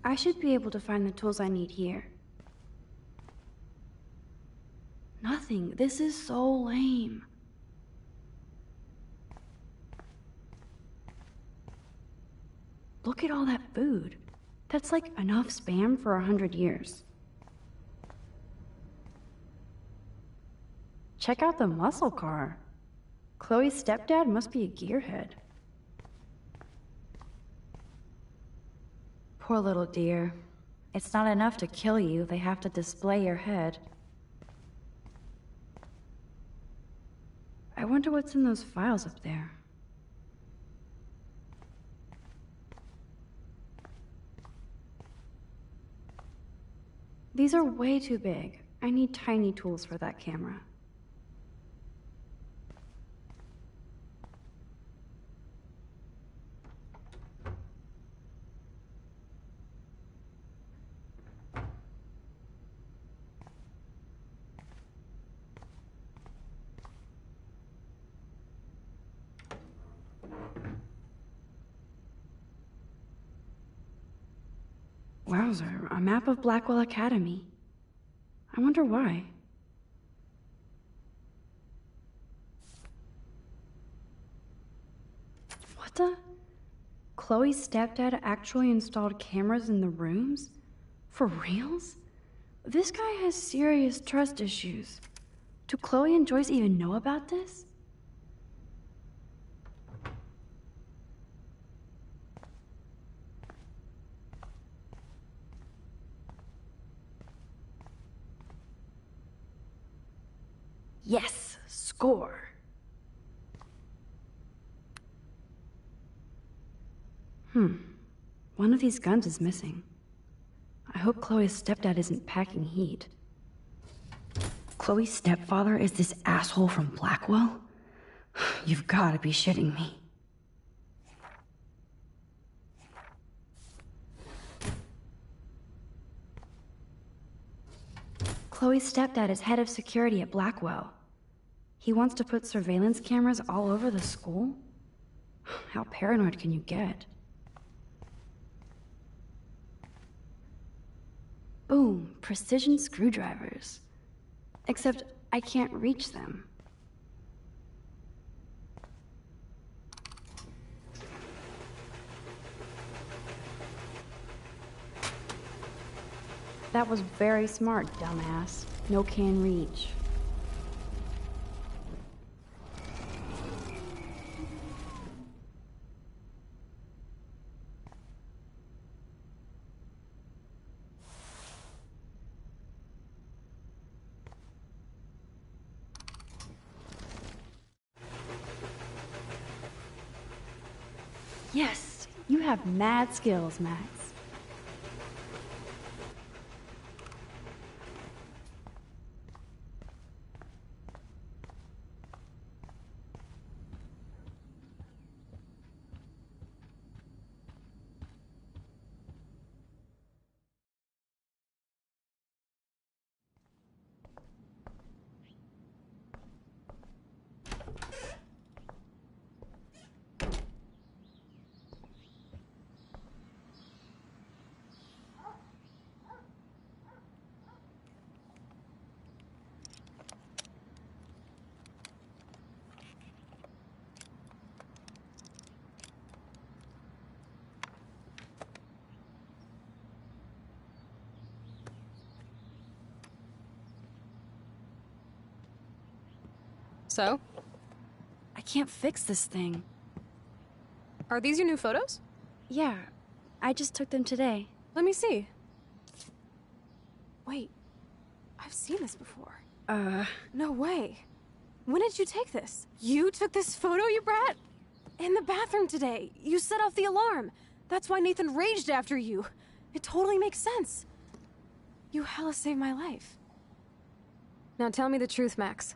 I should be able to find the tools I need here. Nothing. This is so lame. Look at all that food. That's like enough Spam for 100 years. Check out the muscle car. Chloe's stepdad must be a gearhead. Poor little deer. It's not enough to kill you, they have to display your head. I wonder what's in those files up there. These are way too big. I need tiny tools for that camera. Wowzer, a map of Blackwell Academy. I wonder why. What the? Chloe's stepdad actually installed cameras in the rooms? For reals? This guy has serious trust issues. Do Chloe and Joyce even know about this? Yes, score. One of these guns is missing. I hope Chloe's stepdad isn't packing heat. Chloe's stepfather is this asshole from Blackwell? You've got to be shitting me. Chloe's stepdad is head of security at Blackwell. He wants to put surveillance cameras all over the school? How paranoid can you get? Boom, precision screwdrivers. Except I can't reach them. That was very smart, dumbass. No can reach. Yes, you have mad skills, Max. So? I can't fix this thing. Are these your new photos? Yeah, I just took them today. Let me see. Wait, I've seen this before. No way. When did you take this? You took this photo, you brat? In the bathroom today. You set off the alarm. That's why Nathan raged after you. It totally makes sense. You hella saved my life. Now tell me the truth, Max.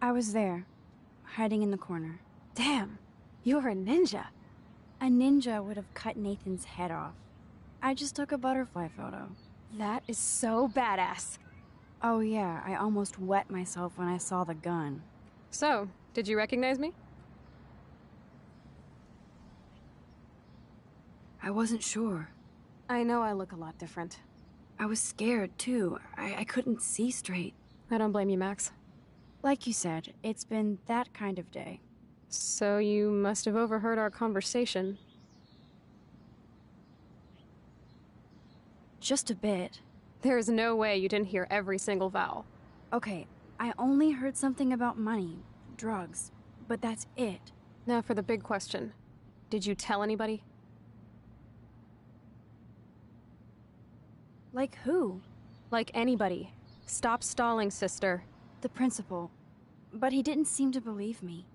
I was there, hiding in the corner. Damn, you're a ninja. A ninja would have cut Nathan's head off. I just took a butterfly photo. That is so badass. Oh yeah, I almost wet myself when I saw the gun. So, did you recognize me? I wasn't sure. I know I look a lot different. I was scared, too. I couldn't see straight. I don't blame you, Max. Like you said, it's been that kind of day. So you must have overheard our conversation. Just a bit. There is no way you didn't hear every single vowel. Okay, I only heard something about money, drugs, but that's it. Now for the big question. Did you tell anybody? Like who? Like anybody. Stop stalling, sister. The principal. But he didn't seem to believe me.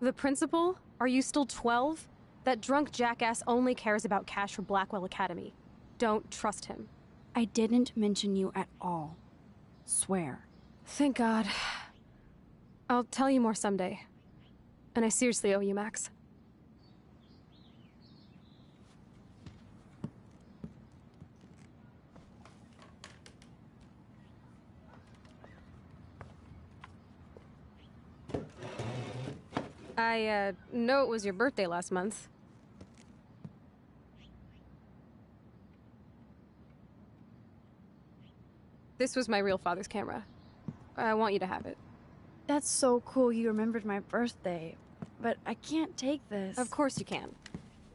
The principal? Are you still 12? That drunk jackass only cares about cash for Blackwell Academy. Don't trust him. I didn't mention you at all. Swear. Thank God. I'll tell you more someday. And I seriously owe you, Max. I know it was your birthday last month. This was my real father's camera. I want you to have it. That's so cool you remembered my birthday. But I can't take this. Of course you can.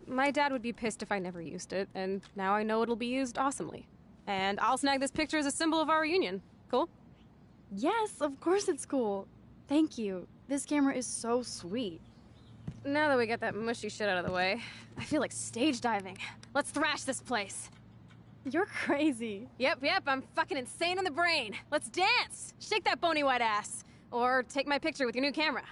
My dad would be pissed if I never used it, and now I know it'll be used awesomely. And I'll snag this picture as a symbol of our reunion. Cool? Yes, of course it's cool. Thank you. This camera is so sweet. Now that we got that mushy shit out of the way, I feel like stage diving. Let's thrash this place. You're crazy. Yep, I'm fucking insane in the brain. Let's dance! Shake that bony white ass. Or take my picture with your new camera.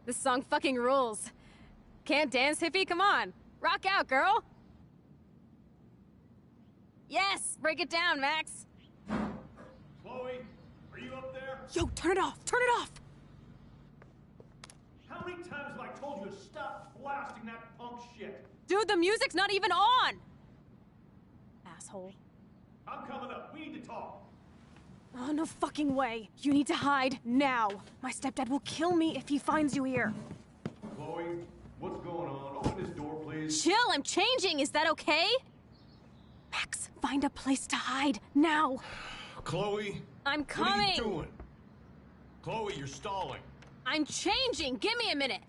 This song fucking rules. Can't dance, hippie? Come on. Rock out, girl. Yes! Break it down, Max. Chloe, are you up there? Yo, turn it off! Turn it off! How many times have I told you to stop blasting that punk shit? Dude, the music's not even on! Asshole. I'm coming up. We need to talk. Oh, no fucking way. You need to hide now. My stepdad will kill me if he finds you here. Chloe, what's going on? Open this door, please. Chill, I'm changing. Is that okay? Max, find a place to hide now. Chloe. I'm coming. What are you doing? Chloe, you're stalling. I'm changing. Give me a minute.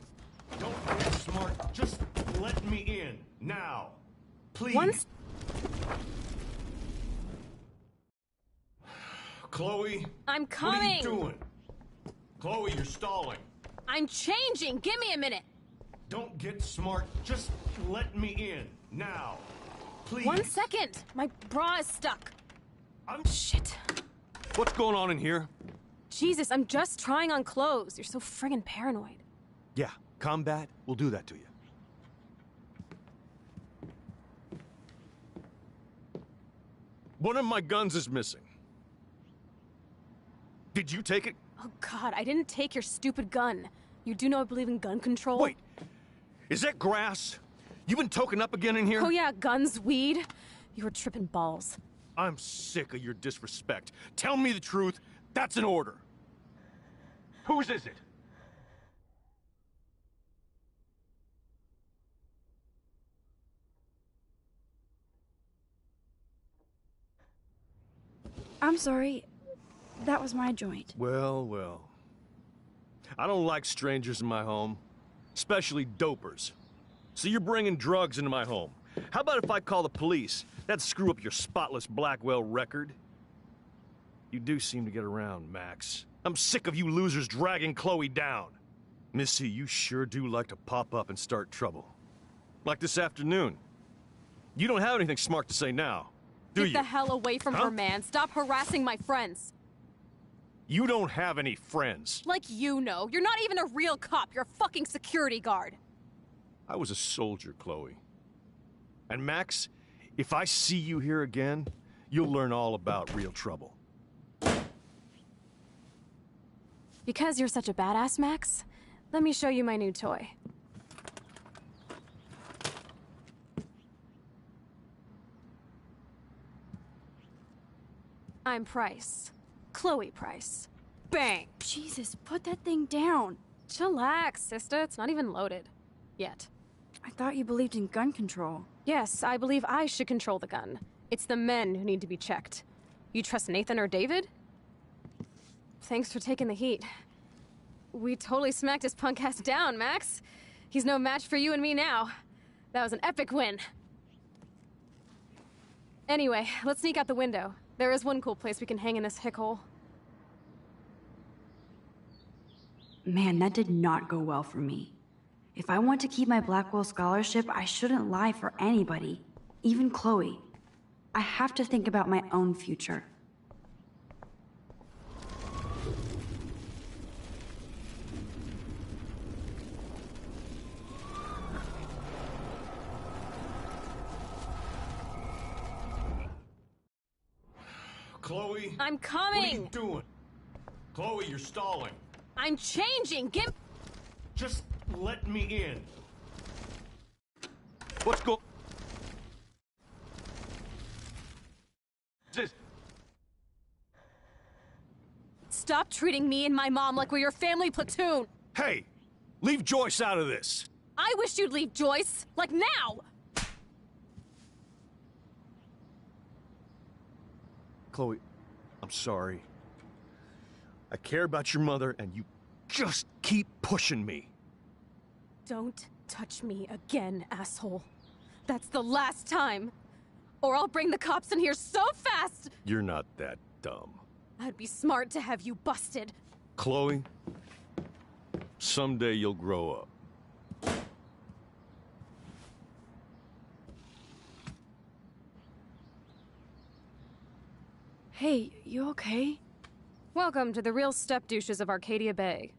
Don't get smart. Just let me in. Now. Please. Chloe. I'm coming. What are you doing? Chloe, you're stalling. I'm changing. Give me a minute. Don't get smart. Just let me in. Now. Please. 1 second. My bra is stuck. Shit. What's going on in here? Jesus, I'm just trying on clothes. You're so friggin' paranoid. Yeah, combat will do that to you. One of my guns is missing. Did you take it? Oh God, I didn't take your stupid gun. You do know I believe in gun control? Wait, is that grass? You been token up again in here? Oh yeah, guns, weed. You were tripping balls. I'm sick of your disrespect. Tell me the truth. That's an order. Whose is it? I'm sorry. That was my joint. Well, well. I don't like strangers in my home, especially dopers. So you're bringing drugs into my home. How about if I call the police? That'd screw up your spotless Blackwell record. You do seem to get around, Max. I'm sick of you losers dragging Chloe down. Missy, you sure do like to pop up and start trouble. Like this afternoon. You don't have anything smart to say now, do you? Get the hell away from her, man. Stop harassing my friends. You don't have any friends. Like you know. You're not even a real cop. You're a fucking security guard. I was a soldier, Chloe. And Max, if I see you here again, you'll learn all about real trouble. Because you're such a badass, Max, let me show you my new toy. I'm Price. Chloe Price. Bang! Jesus, put that thing down. Chillax, sister. It's not even loaded. Yet. I thought you believed in gun control. Yes, I believe I should control the gun. It's the men who need to be checked. You trust Nathan or David? Thanks for taking the heat. We totally smacked his punk ass down, Max. He's no match for you and me now. That was an epic win. Anyway, let's sneak out the window. There is one cool place we can hang in this hick hole. Man, that did not go well for me. If I want to keep my Blackwell scholarship, I shouldn't lie for anybody, even Chloe. I have to think about my own future. Chloe? I'm coming! What are you doing? Chloe, you're stalling. I'm changing! Just let me in. What's go- This- Stop treating me and my mom like we're your family platoon! Hey! Leave Joyce out of this! I wish you'd leave Joyce! Like now! Chloe, I'm sorry. I care about your mother, and you just keep pushing me. Don't touch me again, asshole. That's the last time. Or I'll bring the cops in here so fast! You're not that dumb. I'd be smart to have you busted. Chloe, someday you'll grow up. Hey, you okay? Welcome to the real step douches of Arcadia Bay.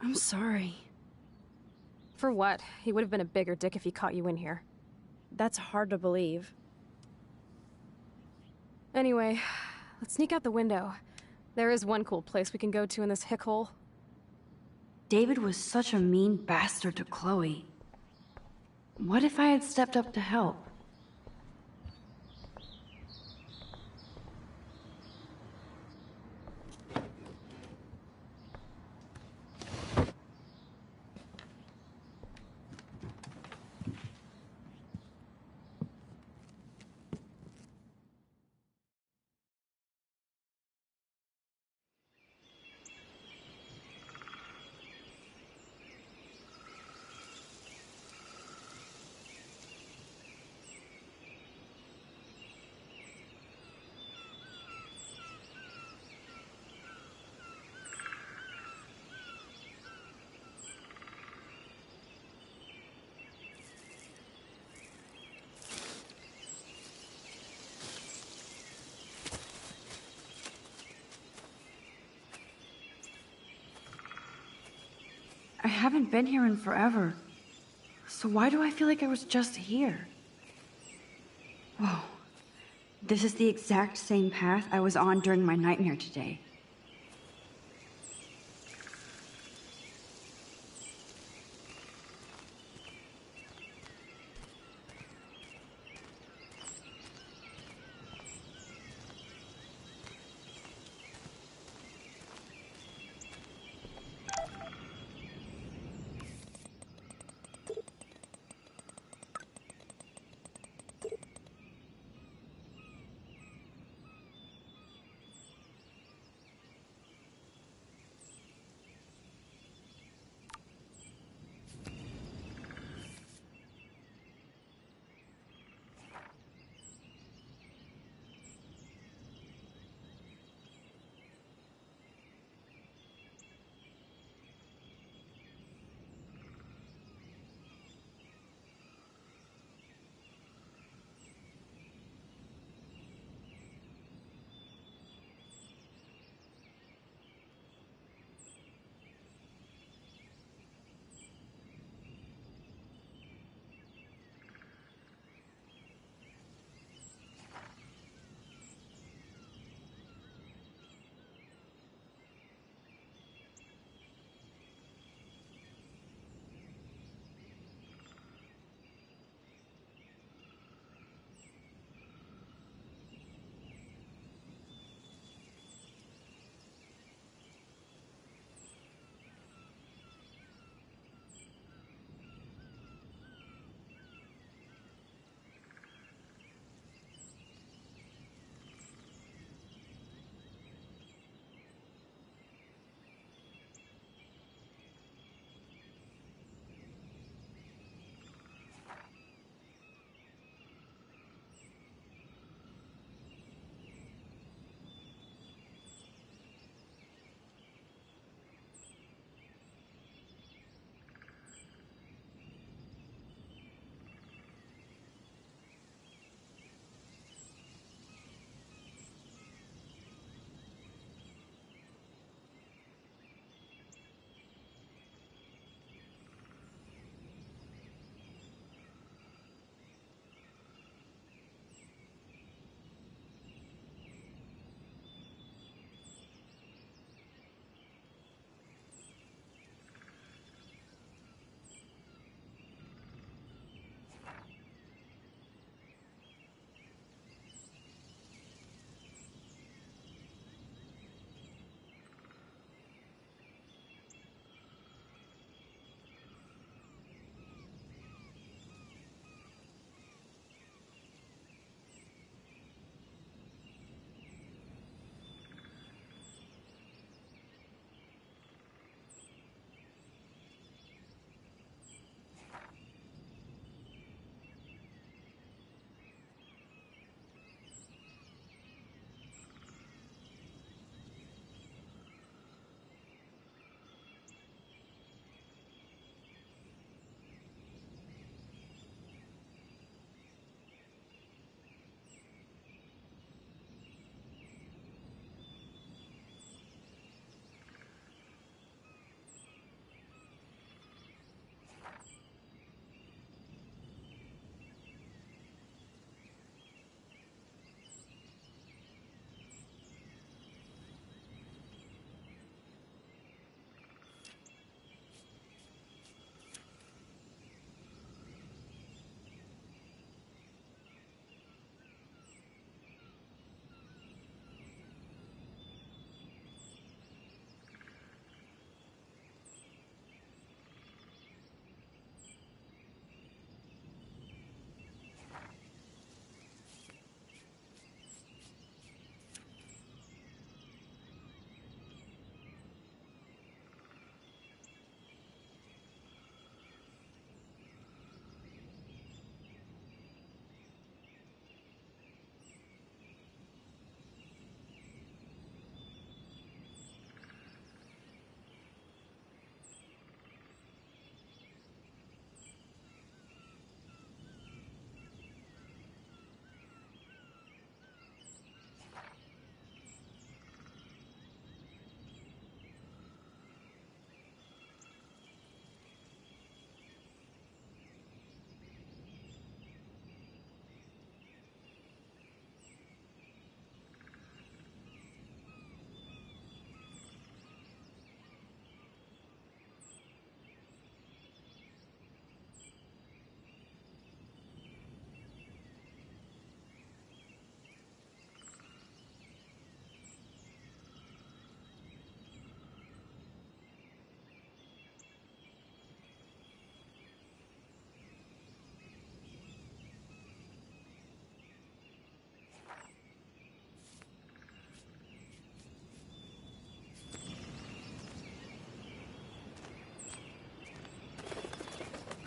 I'm sorry. For what? He would have been a bigger dick if he caught you in here. That's hard to believe. Anyway, let's sneak out the window. There is one cool place we can go to in this hick hole. David was such a mean bastard to Chloe. What if I had stepped up to help? I haven't been here in forever. So why do I feel like I was just here? Whoa. This is the exact same path I was on during my nightmare today.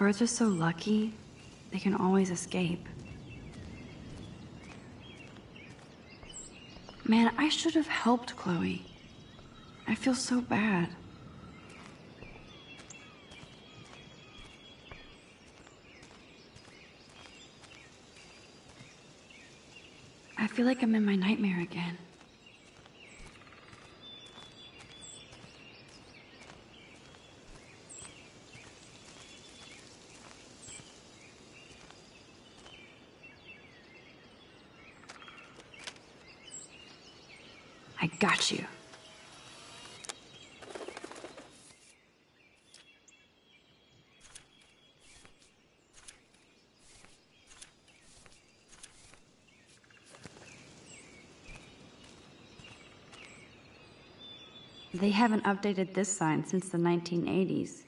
Birds are so lucky, they can always escape. Man, I should have helped Chloe. I feel so bad. I feel like I'm in my nightmare again. I got you. They haven't updated this sign since the 1980s.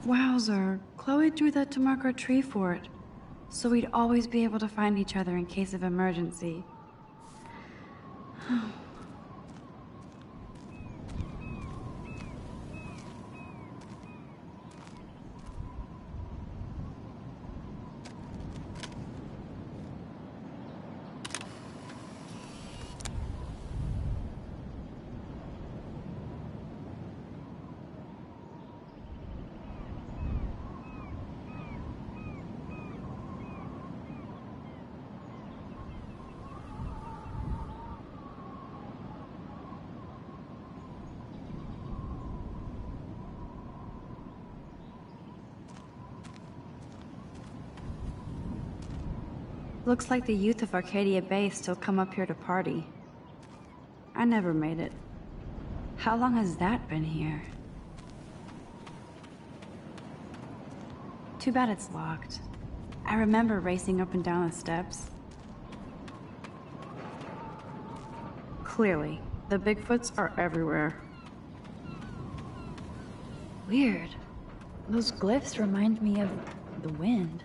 Wowzer, Chloe drew that to mark our tree fort, so we'd always be able to find each other in case of emergency. Looks like the youth of Arcadia Bay still come up here to party. I never made it. How long has that been here? Too bad it's locked. I remember racing up and down the steps. Clearly, the Bigfoots are everywhere. Weird. Those glyphs remind me of the wind.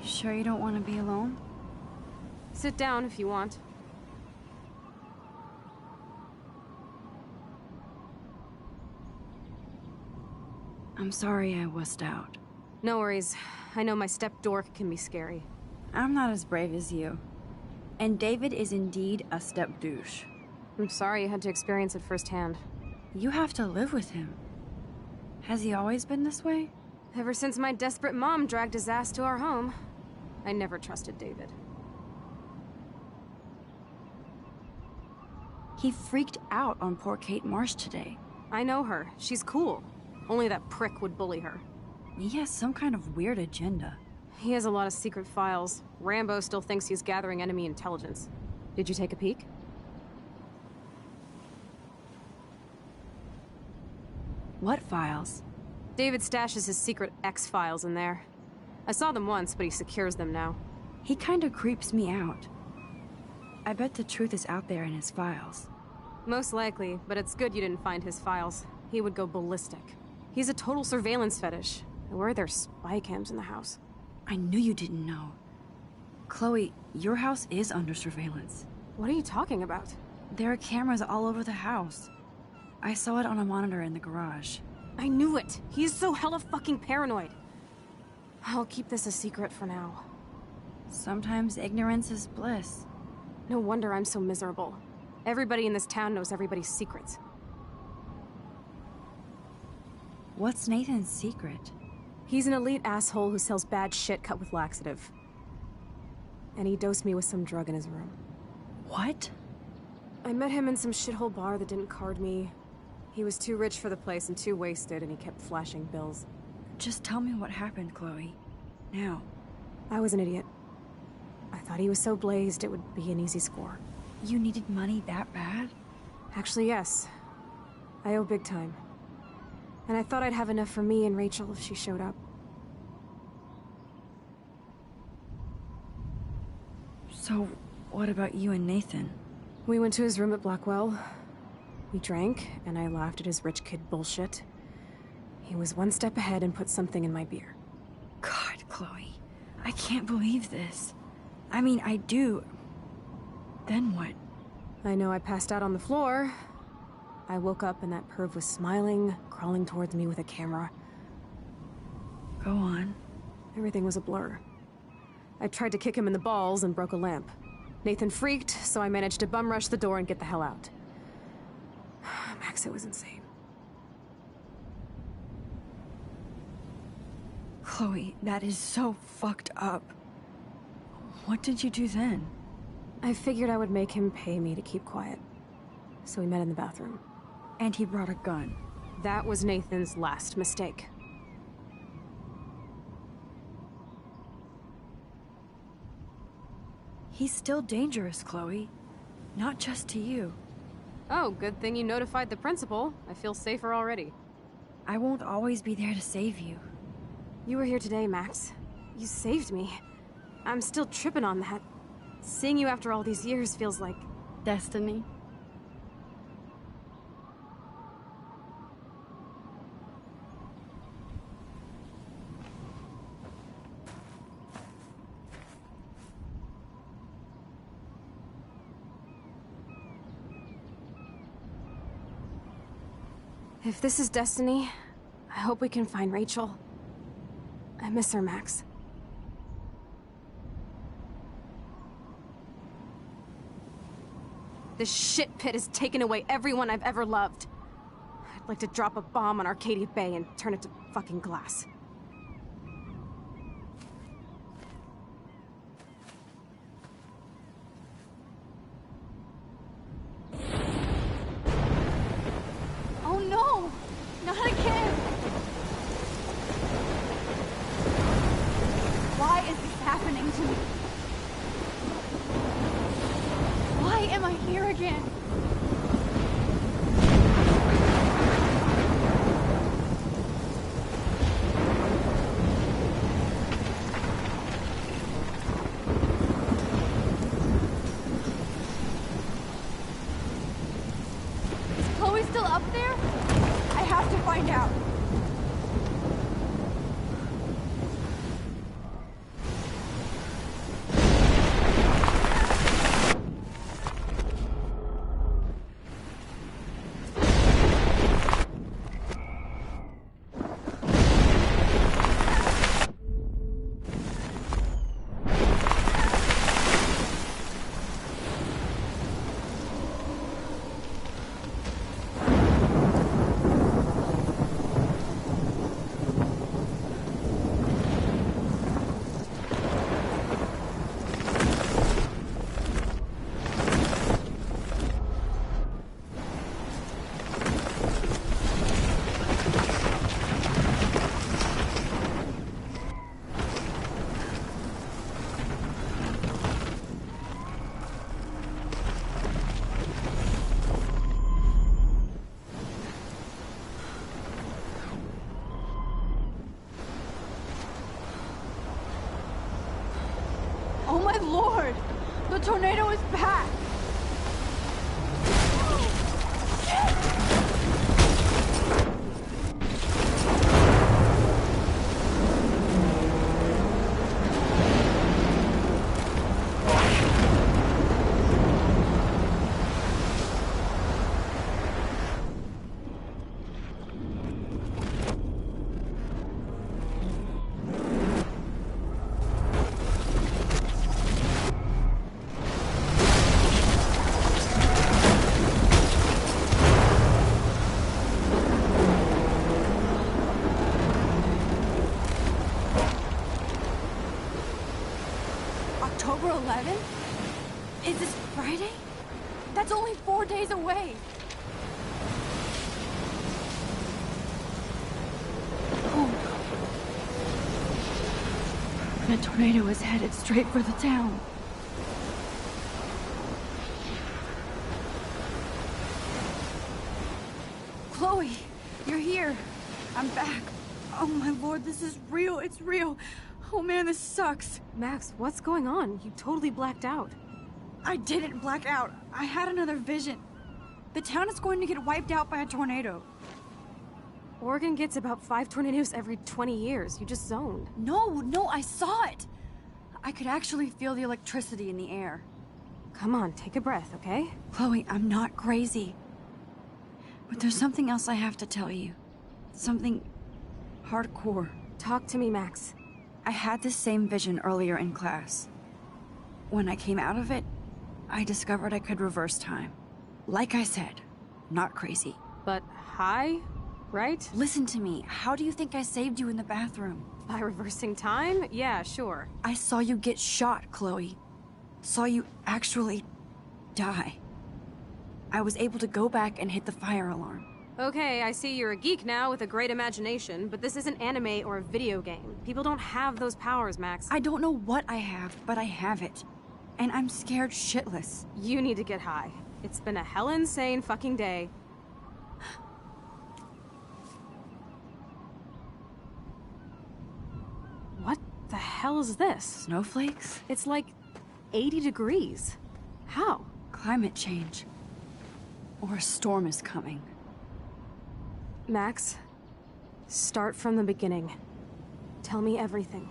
Sure you don't want to be alone? Sit down if you want. I'm sorry I wussed out. No worries. I know my step dork can be scary. I'm not as brave as you. And David is indeed a step douche. I'm sorry you had to experience it firsthand. You have to live with him. Has he always been this way? Ever since my desperate mom dragged his ass to our home. I never trusted David. He freaked out on poor Kate Marsh today. I know her. She's cool. Only that prick would bully her. He has some kind of weird agenda. He has a lot of secret files. Rambo still thinks he's gathering enemy intelligence. Did you take a peek? What files? David stashes his secret X-files in there. I saw them once, but he secures them now. He kinda creeps me out. I bet the truth is out there in his files. Most likely, but it's good you didn't find his files. He would go ballistic. He's a total surveillance fetish. Where are there spy cams in the house? I knew you didn't know. Chloe, your house is under surveillance. What are you talking about? There are cameras all over the house. I saw it on a monitor in the garage. I knew it! He's so hella fucking paranoid! I'll keep this a secret for now. Sometimes ignorance is bliss. No wonder I'm so miserable. Everybody in this town knows everybody's secrets. What's Nathan's secret? He's an elite asshole who sells bad shit cut with laxative. And he dosed me with some drug in his room. What? I met him in some shithole bar that didn't card me. He was too rich for the place and too wasted, and he kept flashing bills. Just tell me what happened, Chloe. Now. I was an idiot. I thought he was so blazed it would be an easy score. You needed money that bad? Actually, yes. I owe big time. And I thought I'd have enough for me and Rachel if she showed up. So, what about you and Nathan? We went to his room at Blackwell. We drank, and I laughed at his rich kid bullshit. He was one step ahead and put something in my beer. God, Chloe. I can't believe this. I mean, I do. Then what? I know I passed out on the floor. I woke up and that perv was smiling, crawling towards me with a camera. Go on. Everything was a blur. I tried to kick him in the balls and broke a lamp. Nathan freaked, so I managed to bum rush the door and get the hell out. Max, it was insane. Chloe, that is so fucked up. What did you do then? I figured I would make him pay me to keep quiet. So we met in the bathroom. And he brought a gun. That was Nathan's last mistake. He's still dangerous, Chloe. Not just to you. Oh, good thing you notified the principal. I feel safer already. I won't always be there to save you. You were here today, Max. You saved me. I'm still tripping on that. Seeing you after all these years feels like... destiny. If this is destiny, I hope we can find Rachel. I miss her, Max. This shit pit has taken away everyone I've ever loved. I'd like to drop a bomb on Arcadia Bay and turn it to fucking glass. Oh no! Not again! Why is this happening to me? Why am I here again? Is Chloe still up there? I have to find out. Oh my lord! The tornado is back! October 11th? Is this Friday? That's only 4 days away. Oh no. The tornado is headed straight for the town. Chloe, you're here. I'm back. Oh my lord, this is real. It's real. Oh man, this sucks. Max, what's going on? You totally blacked out. I didn't black out. I had another vision. The town is going to get wiped out by a tornado. Oregon gets about 5 tornadoes every 20 years. You just zoned. No, I saw it. I could actually feel the electricity in the air. Come on, take a breath, okay? Chloe, I'm not crazy. But there's something else I have to tell you. Something hardcore. Talk to me, Max. I had this same vision earlier in class. When I came out of it, I discovered I could reverse time. Like I said, not crazy. But high, right? Listen to me. How do you think I saved you in the bathroom? By reversing time? Yeah, sure. I saw you get shot, Chloe. Saw you actually die. I was able to go back and hit the fire alarm. Okay, I see you're a geek now with a great imagination, but this isn't anime or a video game. People don't have those powers, Max. I don't know what I have, but I have it. And I'm scared shitless. You need to get high. It's been a hell insane fucking day. What the hell is this? Snowflakes? It's like 80 degrees. How? Climate change. Or a storm is coming. Max, start from the beginning. Tell me everything.